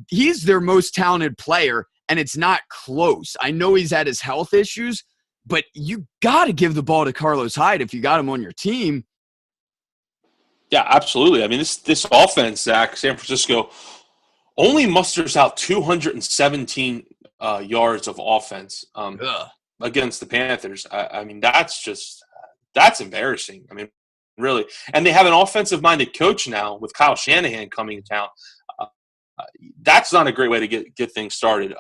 S1: he's their most talented player, and it's not close. I know he's had his health issues, but you got to give the ball to Carlos Hyde if you got him on your team.
S2: Yeah, absolutely. I mean, this offense, Zach, San Francisco only musters out 217 yards of offense against the Panthers. I mean, that's embarrassing. I mean, really. And they have an offensive-minded coach now with Kyle Shanahan coming to town. That's not a great way to get things started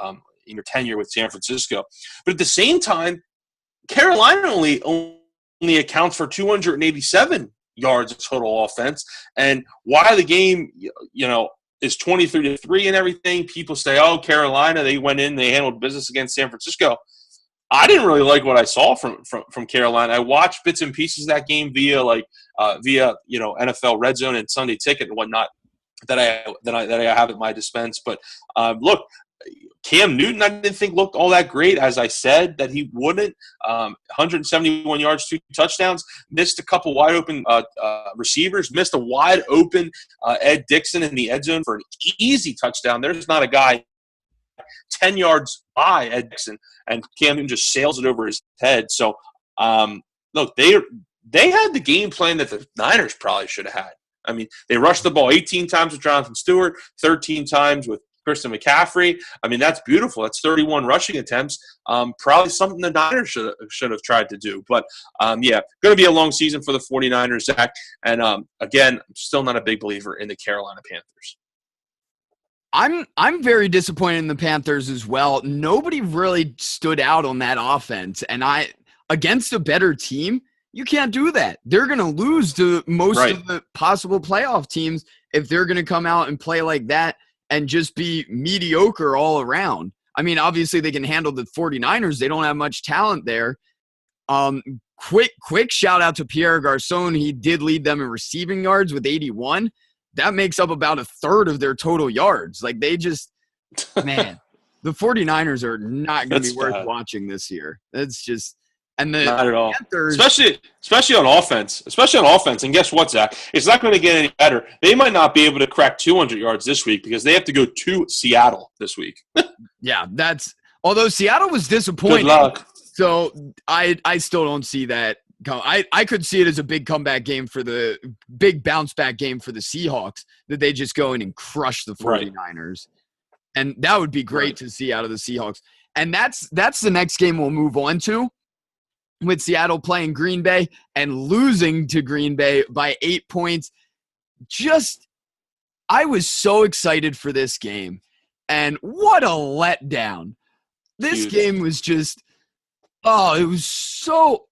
S2: in your tenure with San Francisco. But at the same time, Carolina only accounts for 287 yards of total offense. And why the game, is 23-3 and everything, people say, oh, Carolina, they went in, they handled business against San Francisco. I didn't really like what I saw from Carolina. I watched bits and pieces of that game via NFL Red Zone and Sunday Ticket and whatnot that I have at my dispense. But look, Cam Newton, I didn't think looked all that great, as I said that he wouldn't. 171 yards, 2 touchdowns, missed a couple wide open receivers, missed a wide open Ed Dixon in the end zone for an easy touchdown. There's not a guy 10 yards by Ed Dixon, and Cam Newton just sails it over his head. So, look, they had the game plan that the Niners probably should have had. I mean, they rushed the ball 18 times with Jonathan Stewart, 13 times with Christian McCaffrey. I mean, that's beautiful. That's 31 rushing attempts. Probably something the Niners should have tried to do. But, going to be a long season for the 49ers, Zach. And, again, I'm still not a big believer in the Carolina Panthers.
S1: I'm very disappointed in the Panthers as well. Nobody really stood out on that offense. And against a better team, you can't do that. They're going to lose to most of the possible playoff teams if they're going to come out and play like that and just be mediocre all around. I mean, obviously they can handle the 49ers. They don't have much talent there. Quick shout out to Pierre Garçon. He did lead them in receiving yards with 81. That makes up about a third of their total yards. Like, they just, man, the 49ers are not going to be worth watching this year. It's just, and the
S2: not at all.
S1: Panthers,
S2: especially on offense. And guess what, Zach? It's not going to get any better. They might not be able to crack 200 yards this week because they have to go to Seattle this week.
S1: Yeah, although Seattle was disappointing.
S2: Good luck.
S1: So I still don't see that. I could see it as a big comeback game big bounce back game for the Seahawks, that they just go in and crush the 49ers. Right. And that would be great to see out of the Seahawks. And that's the next game we'll move on to, with Seattle playing Green Bay and losing to Green Bay by 8 points. I was so excited for this game. And what a letdown. This game was just, it was so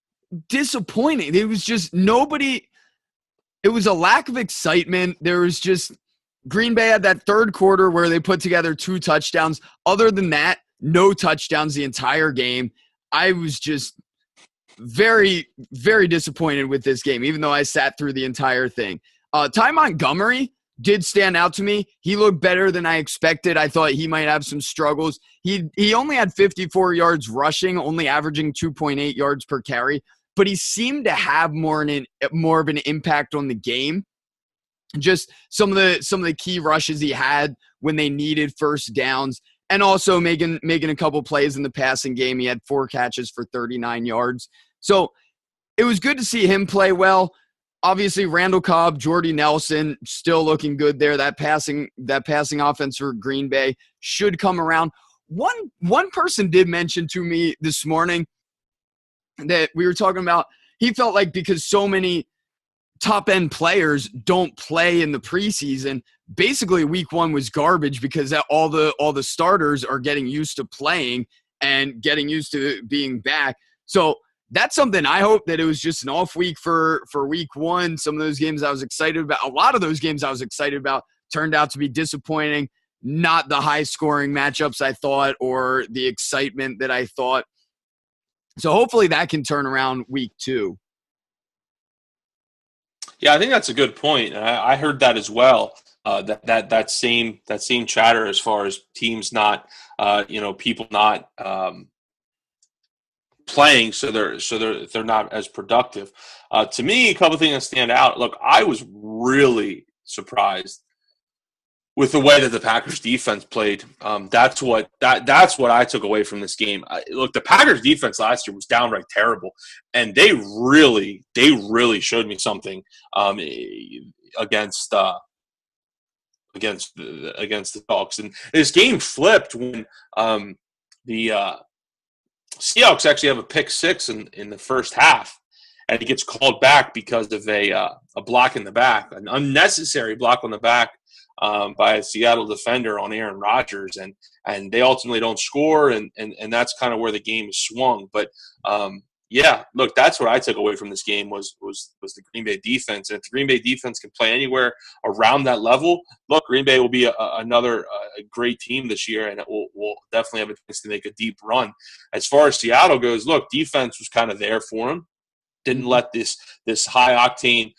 S1: disappointing. It was just it was a lack of excitement. There was just, Green Bay had that third quarter where they put together 2 touchdowns. Other than that, no touchdowns the entire game. I was just very, very disappointed with this game, even though I sat through the entire thing. Ty Montgomery did stand out to me. He looked better than I expected. I thought he might have some struggles. He only had 54 yards rushing, only averaging 2.8 yards per carry, but he seemed to have more of an impact on the game. Just some of the key rushes he had when they needed first downs, and also making a couple plays in the passing game. He had 4 catches for 39 yards. So it was good to see him play well. Obviously, Randall Cobb, Jordy Nelson, still looking good there. That passing offense for Green Bay should come around. One person did mention to me this morning that we were talking about, he felt like because so many top-end players don't play in the preseason, basically week 1 was garbage because all the starters are getting used to playing and getting used to being back. So that's something I hope that it was just an off week for week 1. Some of those games I was excited about. A lot of those games I was excited about turned out to be disappointing. Not the high-scoring matchups I thought or the excitement that I thought. So hopefully that can turn around week 2.
S2: Yeah, I think that's a good point. I heard that as well. That same chatter as far as teams not, people not playing, so they're not as productive. To me, a couple of things that stand out. Look, I was really surprised with the way that the Packers defense played. That's what I took away from this game. Look, the Packers defense last year was downright terrible, and they really showed me something against the Dogs. And this game flipped when the Seahawks actually have a pick six in the first half, and it gets called back because of a block in the back, an unnecessary block on the back by a Seattle defender on Aaron Rodgers, and they ultimately don't score, and that's kind of where the game is swung. But yeah, look, that's what I took away from this game was the Green Bay defense. And if the Green Bay defense can play anywhere around that level, look, Green Bay will be another great team this year, and it will definitely have a chance to make a deep run. As far as Seattle goes, look, defense was kind of there for them. Didn't let this high octane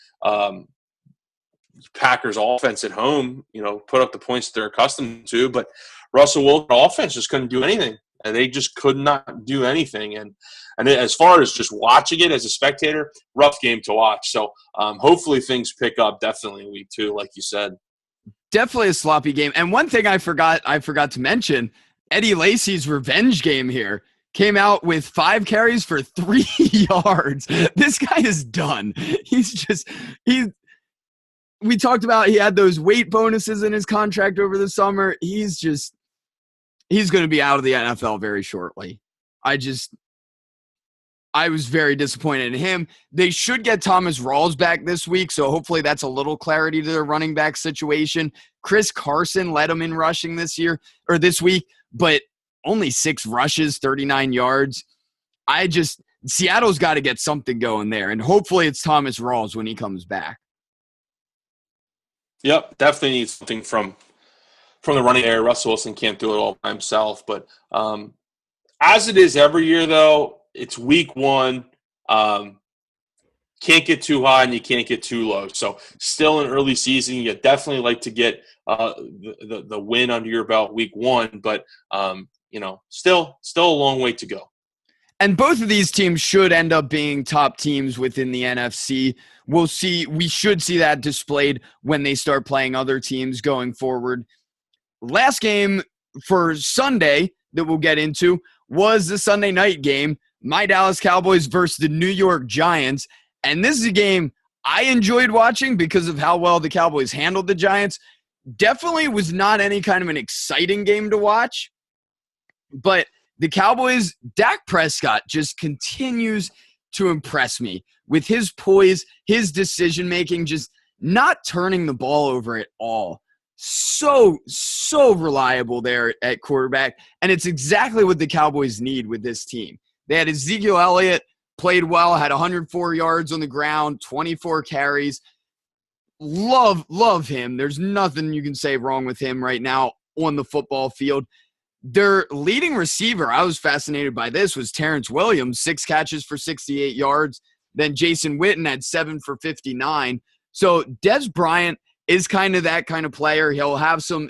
S2: Packers offense at home, put up the points that they're accustomed to. But Russell Wilson offense just couldn't do anything. And they just could not do anything. And as far as just watching it as a spectator, rough game to watch. So hopefully things pick up definitely in week 2, like you said.
S1: Definitely a sloppy game. And one thing I forgot to mention, Eddie Lacy's revenge game here came out with 5 carries for 3 yards. This guy is done. We talked about he had those weight bonuses in his contract over the summer. He's going to be out of the NFL very shortly. I was very disappointed in him. They should get Thomas Rawls back this week, so hopefully that's a little clarity to their running back situation. Chris Carson led them in rushing this week, but only 6 rushes, 39 yards. Seattle's got to get something going there, and hopefully it's Thomas Rawls when he comes back.
S2: Yep, definitely needs something from the running area. Russell Wilson can't do it all by himself. But as it is every year, though, it's week 1. Can't get too high and you can't get too low. So still an early season. You definitely like to get the win under your belt week 1. But, still a long way to go.
S1: And both of these teams should end up being top teams within the NFC. We'll see. We should see that displayed when they start playing other teams going forward. Last game for Sunday that we'll get into was the Sunday night game, my Dallas Cowboys versus the New York Giants. And this is a game I enjoyed watching because of how well the Cowboys handled the Giants. Definitely was not any kind of an exciting game to watch, but the Cowboys, Dak Prescott just continues to impress me with his poise, his decision-making, just not turning the ball over at all. So reliable there at quarterback, and it's exactly what the Cowboys need with this team. They had Ezekiel Elliott, played well, had 104 yards on the ground, 24 carries. Love him. There's nothing you can say wrong with him right now on the football field. Their leading receiver, I was fascinated by this, was Terrence Williams, 6 catches for 68 yards. Then Jason Witten had 7 for 59. So Dez Bryant is kind of that kind of player. He'll have some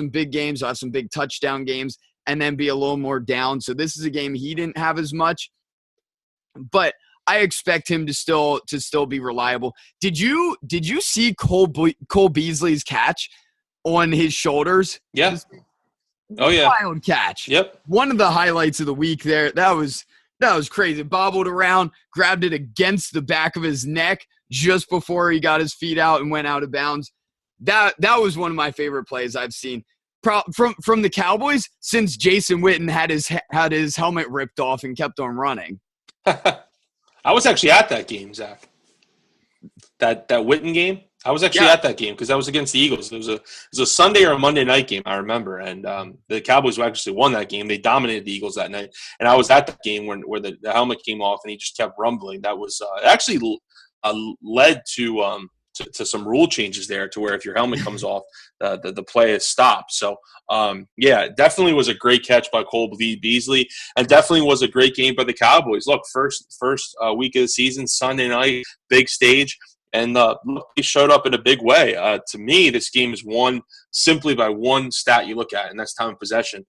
S1: big games, he'll have some big touchdown games, and then be a little more down. So this is a game he didn't have as much. But I expect him to still be reliable. Did you see Cole Beasley's catch on his shoulders?
S2: Yeah. Oh, yeah.
S1: Wild catch.
S2: Yep.
S1: One of the highlights of the week there. That was crazy. Bobbled around, grabbed it against the back of his neck just before he got his feet out and went out of bounds. That was one of my favorite plays I've seen from the Cowboys since Jason Witten had his helmet ripped off and kept on running.
S2: I was actually at that game, Zach. That Witten game. I was actually at that game because that was against the Eagles. It was a Sunday or a Monday night game, I remember. And the Cowboys actually won that game. They dominated the Eagles that night. And I was at that game where the helmet came off and he just kept rumbling. That was actually led to some rule changes there to where if your helmet comes off, the play is stopped. So, definitely was a great catch by Cole Beasley, and definitely was a great game by the Cowboys. Look, first week of the season, Sunday night, big stage, and he showed up in a big way. To me, this game is won simply by one stat you look at, and that's time of possession.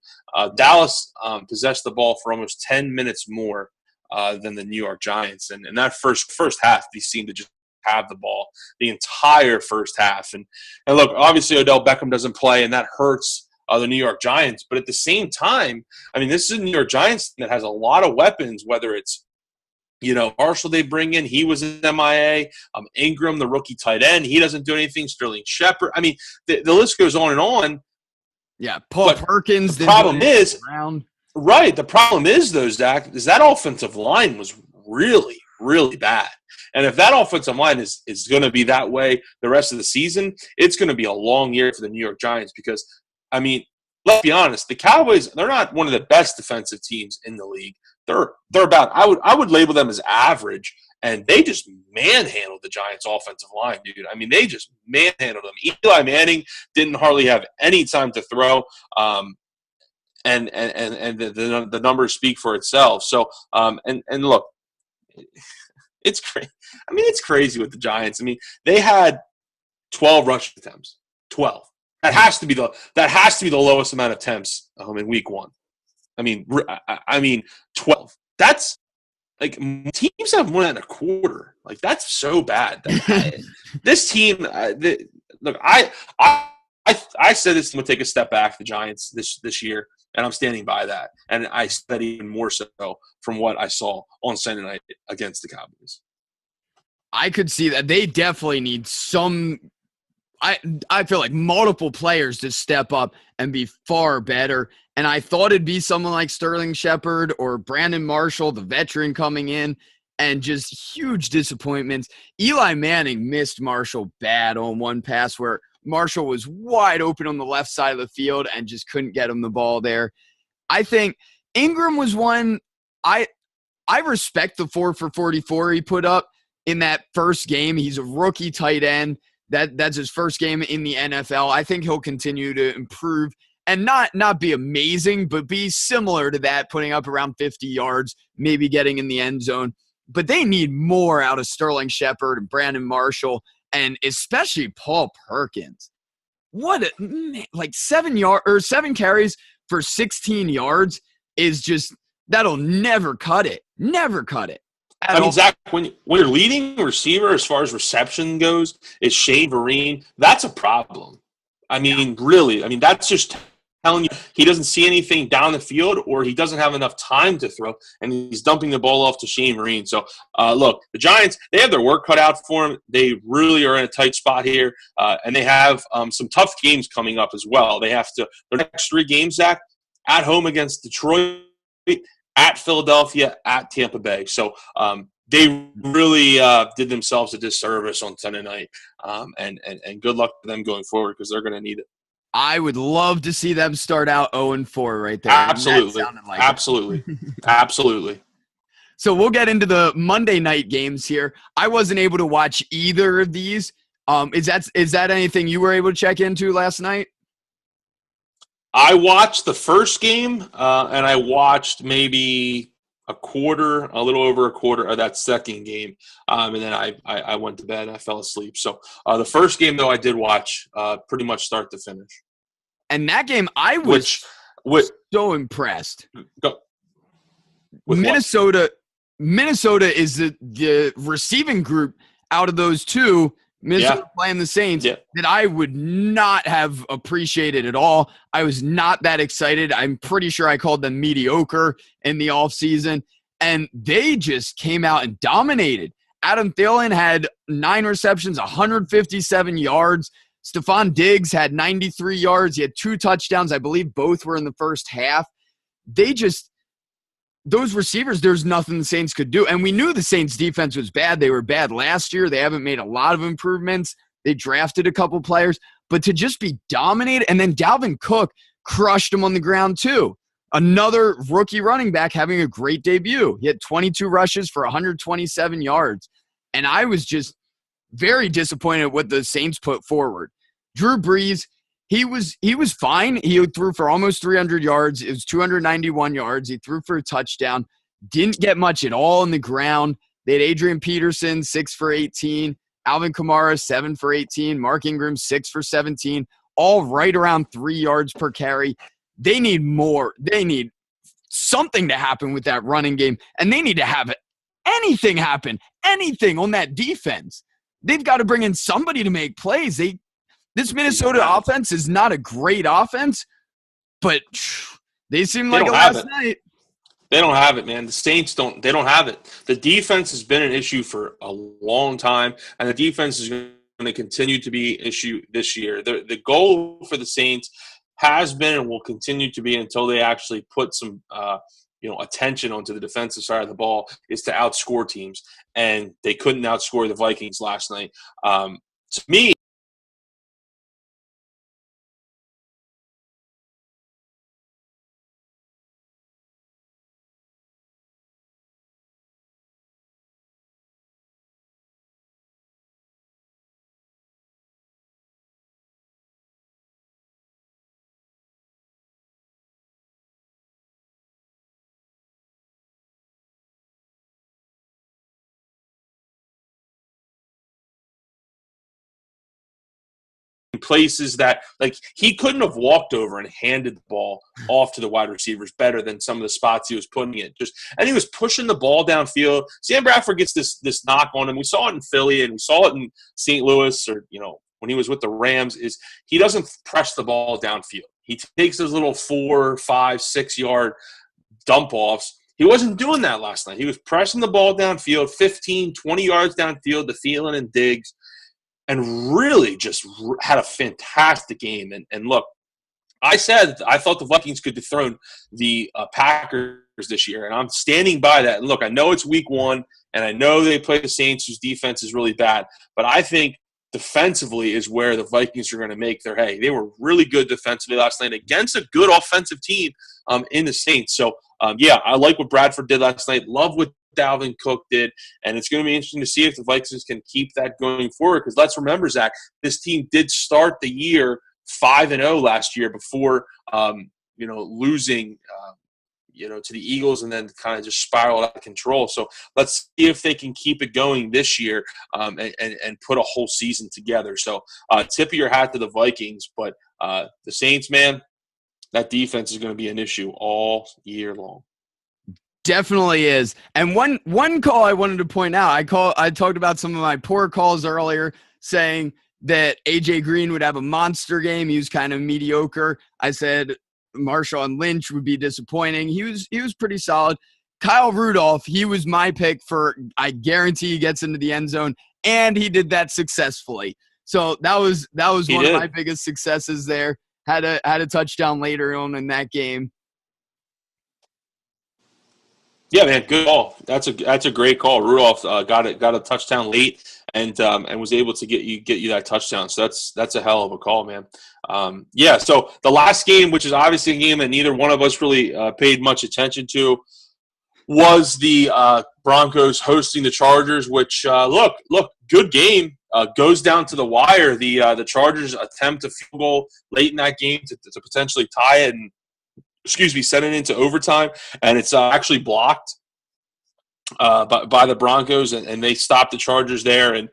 S2: Dallas possessed the ball for almost 10 minutes more than the New York Giants, and that first half, they seemed to just have the ball the entire first half. And look, obviously Odell Beckham doesn't play, and that hurts the New York Giants. But at the same time, I mean, this is a New York Giants team that has a lot of weapons, whether it's Marshall they bring in, he was an MIA. Ingram, the rookie tight end, he doesn't do anything. Sterling Shepard. I mean, the list goes on and on.
S1: Yeah, Paul Perkins.
S2: The problem is, right, the problem is, though, Zach, is that offensive line was really, really bad. And if that offensive line is going to be that way the rest of the season, it's going to be a long year for the New York Giants because, I mean, let's be honest, the Cowboys, they're not one of the best defensive teams in the league. They're about I would label them as average, and they just manhandled the Giants' offensive line, dude. I mean, they just manhandled them. Eli Manning didn't hardly have any time to throw, and the numbers speak for itself. So, and look, it's crazy. I mean, it's crazy with the Giants. I mean, they had 12 rushing attempts. 12. That has to be the lowest amount of attempts in week one. I mean, 12. That's like teams have 1.25. Like that's so bad. This team. Look, I said this team would take a step back. The Giants this year, and I'm standing by that. And I said even more so from what I saw on Sunday night against the Cowboys.
S1: I could see that they definitely need some. I feel like multiple players to step up and be far better. And I thought it'd be someone like Sterling Shepard or Brandon Marshall, the veteran coming in, and just huge disappointments. Eli Manning missed Marshall bad on one pass where Marshall was wide open on the left side of the field and just couldn't get him the ball there. I think Ingram was one. I respect the 4 for 44 he put up in that first game. He's a rookie tight end. That's his first game in the NFL. I think he'll continue to improve and not be amazing, but be similar to that, putting up around 50 yards, maybe getting in the end zone. But they need more out of Sterling Shepard and Brandon Marshall, and especially Paul Perkins. Like 7 carries for 16 yards is just that'll never cut it. Never cut it.
S2: I mean, Zach, when your leading receiver as far as reception goes is Shane Vereen, that's a problem. I mean, really. I mean, that's just telling you he doesn't see anything down the field or he doesn't have enough time to throw, and he's dumping the ball off to Shane Vereen. So, look, the Giants, they have their work cut out for them. They really are in a tight spot here, and they have some tough games coming up as well. They have to – their next 3 games, Zach, at home against Detroit, at Philadelphia, at Tampa Bay. So they really did themselves a disservice on Sunday night. And good luck to them going forward because they're going to need it.
S1: I would love to see them start out 0-4 right there.
S2: Absolutely. Absolutely. Absolutely.
S1: So we'll get into the Monday night games here. I wasn't able to watch either of these. Is that anything you were able to check into last night?
S2: I watched the first game, and I watched maybe a little over a quarter of that second game, and then I went to bed and I fell asleep. So the first game, though, I did watch pretty much start to finish. And
S1: that game, I was so impressed. Minnesota is the receiving group out of those two. Minnesota playing the Saints that I would not have appreciated at all. I was not that excited. I'm pretty sure I called them mediocre in the offseason, and they just came out and dominated. Adam Thielen had 9 receptions, 157 yards. Stephon Diggs had 93 yards. He had 2 touchdowns. I believe both were in the first half. Those receivers, there's nothing the Saints could do. And we knew the Saints defense was bad. They were bad last year. They haven't made a lot of improvements. They drafted a couple players. But to just be dominated, and then Dalvin Cook crushed them on the ground too. Another rookie running back having a great debut. He had 22 rushes for 127 yards. And I was just very disappointed with what the Saints put forward. Drew Brees, he was fine. He threw for almost 300 yards. It was 291 yards. He threw for a touchdown. Didn't get much at all on the ground. They had Adrian Peterson, 6 for 18. Alvin Kamara, 7 for 18. Mark Ingram, 6 for 17. All right around 3 yards per carry. They need more. They need something to happen with that running game. And they need to have anything happen. Anything on that defense. they've got to bring in somebody to make plays. This Minnesota offense is not a great offense, but they seem like it last night.
S2: They don't have it, man. The Saints don't have it. The defense has been an issue for a long time, and the defense is going to continue to be an issue this year. The goal for the Saints has been and will continue to be until they actually put some attention onto the defensive side of the ball is to outscore teams, and they couldn't outscore the Vikings last night. To me, places that like he couldn't have walked over and handed the ball off to the wide receivers better than some of the spots he was putting it. And he was pushing the ball downfield. Sam Bradford gets this knock on him. We saw it in Philly and we saw it in St. Louis, or when he was with the Rams, is he doesn't press the ball downfield. He takes those little 4, 5, 6 yard dump offs. He wasn't doing that last night. He was pressing the ball downfield, 15, 20 yards downfield to Thielen and Diggs, and really just had a fantastic game. And look, I said I thought the Vikings could dethrone the Packers this year, and I'm standing by that. And look, I know it's week 1, and I know they play the Saints, whose defense is really bad, but I think defensively is where the Vikings are going to make their hay. They were really good defensively last night against a good offensive team in the Saints. So, I like what Bradford did last night. Love what Dalvin Cook did, and it's going to be interesting to see if the Vikings can keep that going forward, because let's remember, Zach, this team did start the year 5-0 last year before losing to the Eagles, and then kind of just spiraled out of control. So let's see if they can keep it going this year and put a whole season together. So tip of your hat to the Vikings, but the Saints, man, that defense is going to be an issue all year long.
S1: Definitely is. And one call I wanted to point out, I talked about some of my poor calls earlier, saying that AJ Green would have a monster game. He was kind of mediocre. I said Marshawn Lynch would be disappointing. He was pretty solid. Kyle Rudolph, he was my pick for, I guarantee he gets into the end zone, and he did that successfully. So that was one of my biggest successes there. Had a touchdown later on in that game.
S2: Yeah, man, good call. That's a great call. Rudolph got a touchdown late and was able to get you that touchdown. So that's a hell of a call, man. So the last game, which is obviously a game that neither one of us really paid much attention to, was the Broncos hosting the Chargers. Which look, good game. Goes down to the wire. The Chargers attempt a field goal late in that game to potentially tie it and send it into overtime, and it's actually blocked by the Broncos, and they stop the Chargers there, and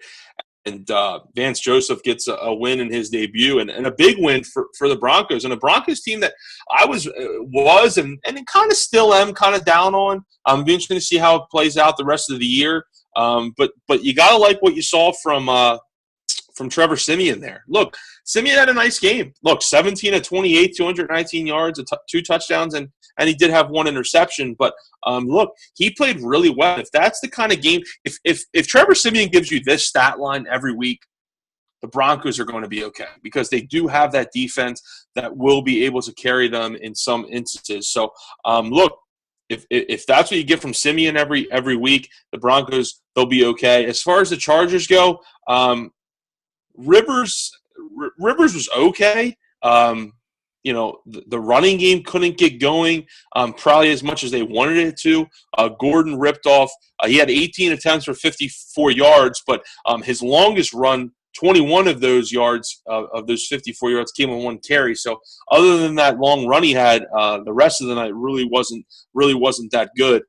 S2: Vance Joseph gets a win in his debut, and a big win for the Broncos, and a Broncos team that I was and kind of still am kind of down on. I'm interested to see how it plays out the rest of the year, but you gotta like what you saw from Trevor Siemian there. Look, Siemian had a nice game. Look, 17 of 28, 219 yards, 2 touchdowns, and he did have 1 interception. But look, he played really well. If that's the kind of game, if Trevor Siemian gives you this stat line every week, the Broncos are going to be okay, because they do have that defense that will be able to carry them in some instances. So look, if that's what you get from Siemian every week, the Broncos, they'll be okay. As far as the Chargers go, Rivers was okay. The running game couldn't get going probably as much as they wanted it to. Gordon ripped off. He had 18 attempts for 54 yards, but his longest run, 21 of those yards, of those 54 yards, came on 1 carry. So other than that long run he had, the rest of the night really wasn't that good.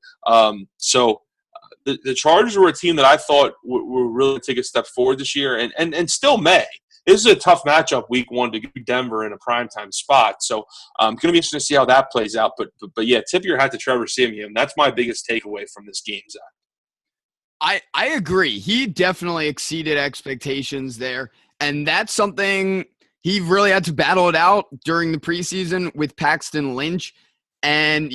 S2: The Chargers were a team that I thought would really take a step forward this year, and still may. This is a tough matchup week 1 to get Denver in a primetime spot. So going to be interesting to see how that plays out. But yeah, tip your hat to Trevor Siemian. That's my biggest takeaway from this game, Zach.
S1: I agree. He definitely exceeded expectations there. And that's something he really had to battle it out during the preseason with Paxton Lynch. And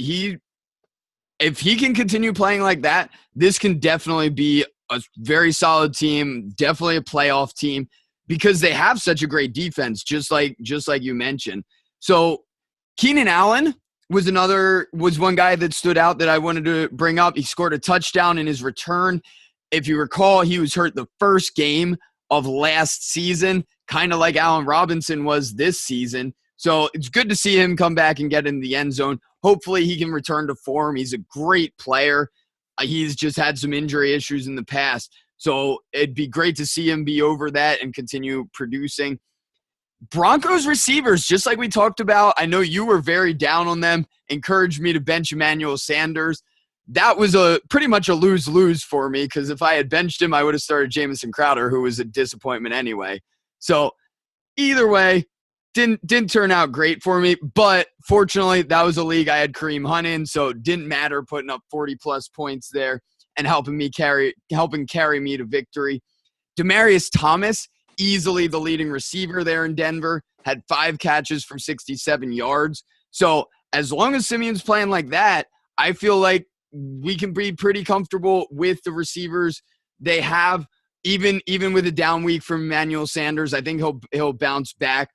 S1: if he can continue playing like that, this can definitely be a very solid team, definitely a playoff team, because they have such a great defense, just like you mentioned. So Keenan Allen was one guy that stood out that I wanted to bring up. He scored a touchdown in his return. If you recall, he was hurt the first game of last season, kind of like Allen Robinson was this season. So it's good to see him come back and get in the end zone. Hopefully he can return to form. He's a great player. He's just had some injury issues in the past. So it'd be great to see him be over that and continue producing. Broncos receivers, just like we talked about, I know you were very down on them, encouraged me to bench Emmanuel Sanders. That was pretty much a lose-lose for me, because if I had benched him, I would have started Jamison Crowder, who was a disappointment anyway. So either way, didn't turn out great for me, but fortunately, that was a league I had Kareem Hunt in, so it didn't matter putting up 40-plus points there and helping carry me to victory. Demaryius Thomas, easily the leading receiver there in Denver, had 5 catches for 67 yards. So as long as Simeon's playing like that, I feel like we can be pretty comfortable with the receivers they have. Even with a down week from Emmanuel Sanders, I think he'll bounce back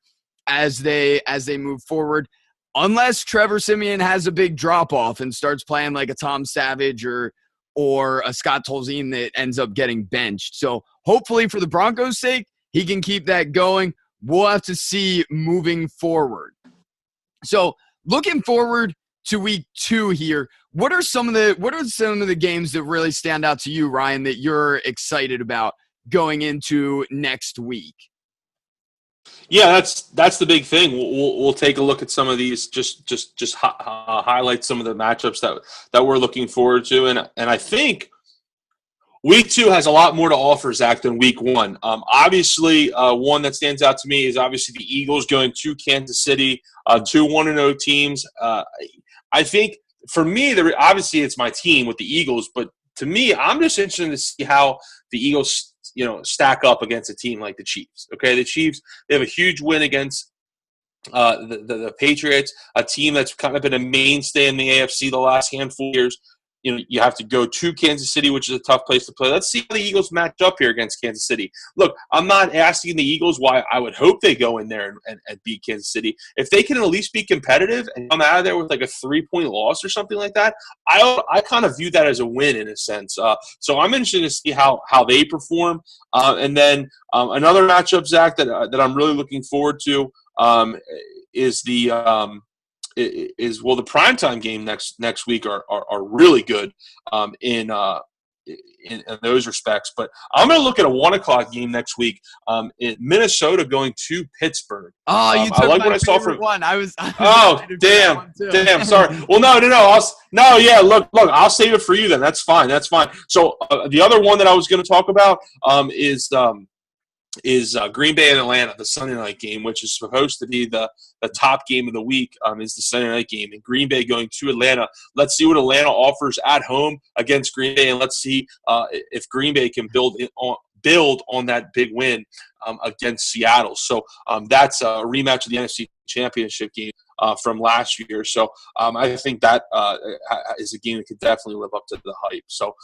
S1: as they move forward, unless Trevor Siemian has a big drop off and starts playing like a Tom Savage or a Scott Tolzien that ends up getting benched. So hopefully for the Broncos' sake, he can keep that going. We'll have to see moving forward. So looking forward to week 2 here, what are some of the games that really stand out to you, Ryan, that you're excited about going into next week?
S2: Yeah, that's the big thing. We'll take a look at some of these, just highlight some of the matchups that we're looking forward to, and I think week 2 has a lot more to offer, Zach, than week 1. Obviously, one that stands out to me is obviously the Eagles going to Kansas City, 2 1-0 teams. I think for me, obviously it's my team with the Eagles, but to me, I'm just interested to see how the Eagles stack up against a team like the Chiefs. Okay, the Chiefs, they have a huge win against the Patriots, a team that's kind of been a mainstay in the AFC the last handful of years. You have to go to Kansas City, which is a tough place to play. Let's see how the Eagles match up here against Kansas City. Look, I'm not asking the Eagles why I would hope they go in there and beat Kansas City. If they can at least be competitive and come out of there with like a 3-point loss or something like that, I kind of view that as a win in a sense. So I'm interested to see how they perform. And then another matchup, Zach, that I'm really looking forward to is the the primetime game next week are really good in those respects. But I'm going to look at a 1:00 game next week in Minnesota going to Pittsburgh.
S1: Oh, you took
S2: I like
S1: my
S2: what I saw
S1: favorite
S2: from
S1: one. I was
S2: oh, damn. Sorry. Well, no. Look. I'll save it for you then. That's fine. So the other one that I was going to talk about is Green Bay and Atlanta, the Sunday night game, which is supposed to be the top game of the week, is the Sunday night game. And Green Bay going to Atlanta. Let's see what Atlanta offers at home against Green Bay, and let's see if Green Bay can build on that big win against Seattle. So that's a rematch of the NFC Championship game from last year. So I think that is a game that could definitely live up to the hype. So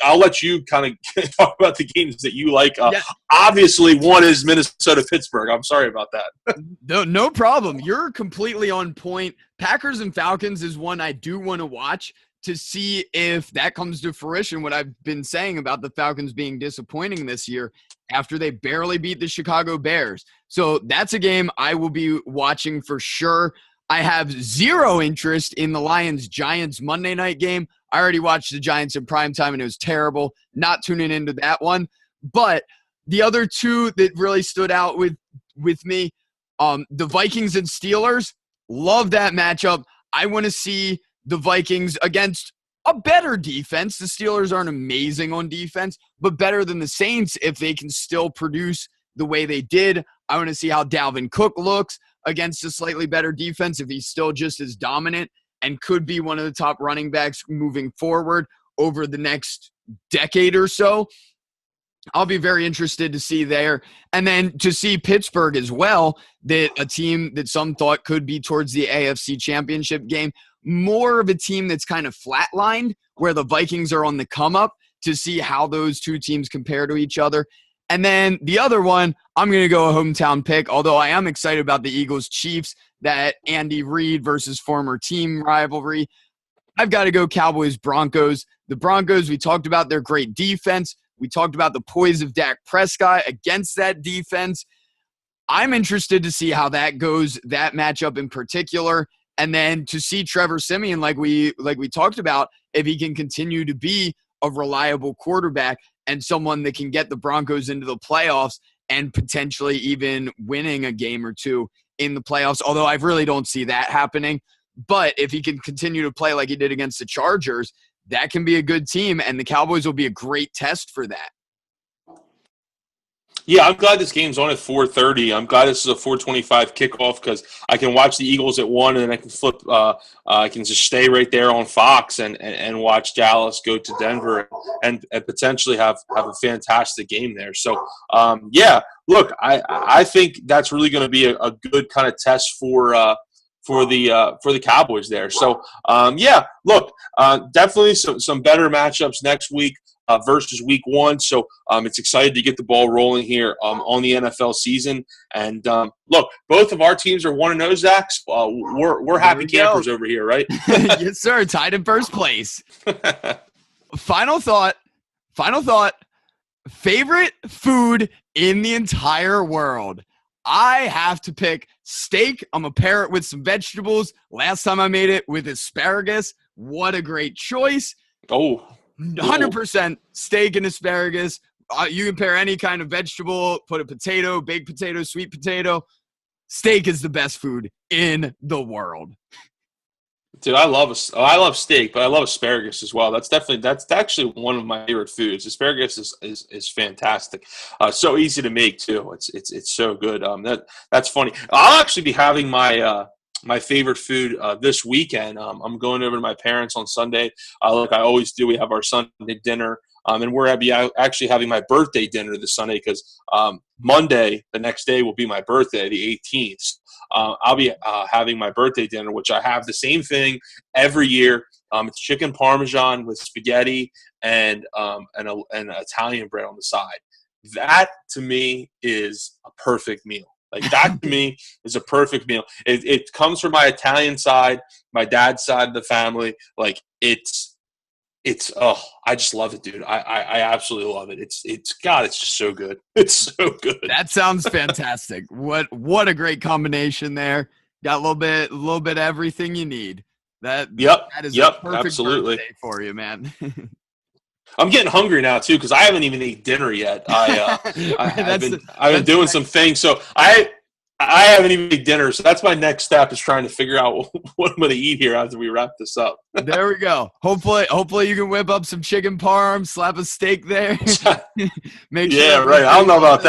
S2: I'll let you kind of talk about the games that you like.
S1: Yeah.
S2: Obviously, one is Minnesota-Pittsburgh. I'm sorry about that.
S1: No problem. You're completely on point. Packers and Falcons is one I do want to watch to see if that comes to fruition, what I've been saying about the Falcons being disappointing this year after they barely beat the Chicago Bears. So that's a game I will be watching for sure. I have zero interest in the Lions-Giants Monday night game. I already watched the Giants in primetime, and it was terrible. Not tuning into that one. But the other two that really stood out with me, the Vikings and Steelers, love that matchup. I want to see the Vikings against a better defense. The Steelers aren't amazing on defense, but better than the Saints if they can still produce the way they did. I want to see how Dalvin Cook looks against a slightly better defense if he's still just as dominant and could be one of the top running backs moving forward. over the next decade or so. I'll be very interested to see there. And then to see Pittsburgh as well, that a team that some thought could be towards the AFC Championship game, more of a team that's kind of flatlined, where the Vikings are on the come up, to see how those two teams compare to each other. And then the other one, I'm going to go a hometown pick, although I am excited about the Eagles-Chiefs, that Andy Reid versus former team rivalry. I've got to go Cowboys-Broncos. The Broncos, we talked about their great defense. We talked about the poise of Dak Prescott against that defense. I'm interested to see how that goes, that matchup in particular. And then to see Trevor Siemian, like we talked about, if he can continue to be a reliable quarterback and someone that can get the Broncos into the playoffs and potentially even winning a game or two in the playoffs, although I really don't see that happening. But if he can continue to play like he did against the Chargers, that can be a good team, and the Cowboys will be a great test for that.
S2: Yeah, I'm glad this game's on at 4:30. I'm glad this is a 4:25 kickoff because I can watch the Eagles at 1, and then I can flip. I can just stay right there on Fox and watch Dallas go to Denver and potentially have a fantastic game there. So, yeah, look, I think that's really going to be a good kind of test for the Cowboys there. So, yeah, look, definitely some better matchups next week versus week 1. So it's excited to get the ball rolling here on the NFL season. And look, both of our teams are 1-0, Zach. We're happy campers over here, right?
S1: Yes, sir. Tied in first place. Final thought. Favorite food in the entire world. I have to pick steak. I'm going to pair it with some vegetables. Last time I made it with asparagus. What a great choice.
S2: Oh,
S1: 100% steak and asparagus. You can pair any kind of vegetable, put a potato, baked potato, sweet potato. Steak is the best food in the world.
S2: Dude, I love steak, but I love asparagus as well. That's actually one of my favorite foods. Asparagus is fantastic. So easy to make too. It's so good. That's funny. I'll actually be having my my favorite food this weekend. I'm going over to my parents on Sunday. Like I always do, we have our Sunday dinner. And we're going to be actually having my birthday dinner this Sunday because Monday, the next day, will be my birthday, the 18th. I'll be having my birthday dinner, which I have the same thing every year. It's chicken parmesan with spaghetti and Italian bread on the side. That, to me, is a perfect meal. Like, that, to me, is a perfect meal. It comes from my Italian side, my dad's side of the family. Like, I just love it, dude. I absolutely love it. It's just so good. It's so good.
S1: That sounds fantastic. What a great combination there. Got a little bit of everything you need. That is a perfect
S2: absolutely
S1: birthday for you, man.
S2: I'm getting hungry now too because I haven't even eaten dinner yet. I've been doing some things, so I haven't even eaten dinner. So that's my next step, is trying to figure out what I'm going to eat here after we wrap this up.
S1: There we go. Hopefully you can whip up some chicken parm, slap a steak there. Make sure.
S2: Yeah, right. I don't know about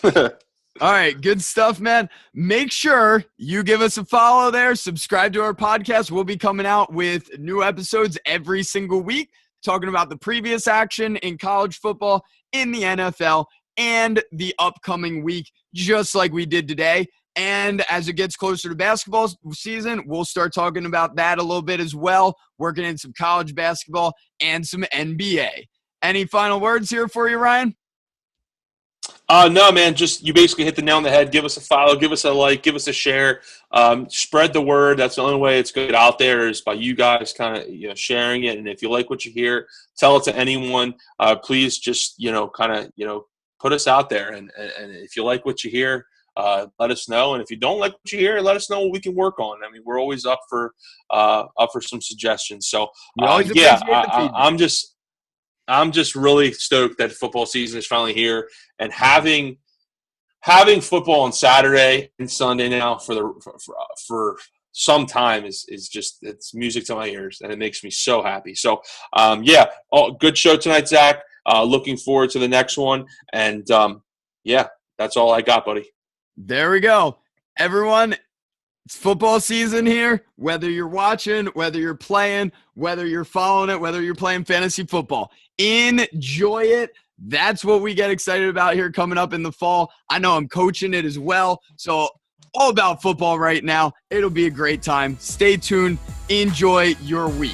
S2: that.
S1: All right, good stuff, man. Make sure you give us a follow there. Subscribe to our podcast. We'll be coming out with new episodes every single week, talking about the previous action in college football, in the NFL, and the upcoming week, just like we did today. And as it gets closer to basketball season, we'll start talking about that a little bit as well, working in some college basketball and some NBA. Any final words here for you, Ryan?
S2: No, man, just you basically hit the nail on the head. Give us a follow, give us a like, give us a share. Spread the word. That's the only way it's going to get out there, is by you guys kind of sharing it. And if you like what you hear, tell it to anyone. Please just kind of put us out there. And if you like what you hear, let us know. And if you don't like what you hear, let us know what we can work on. I mean, we're always up for some suggestions. So I'm just really stoked that football season is finally here, and having football on Saturday and Sunday now for some time is just, it's music to my ears, and it makes me so happy. So good show tonight, Zach. Looking forward to the next one, and that's all I got, buddy.
S1: There we go, everyone. It's football season here. Whether you're watching, whether you're playing, whether you're following it, whether you're playing fantasy football, enjoy it. That's what we get excited about here coming up in the fall. I know I'm coaching it as well. So all about football right now. It'll be a great time. Stay tuned. Enjoy your week.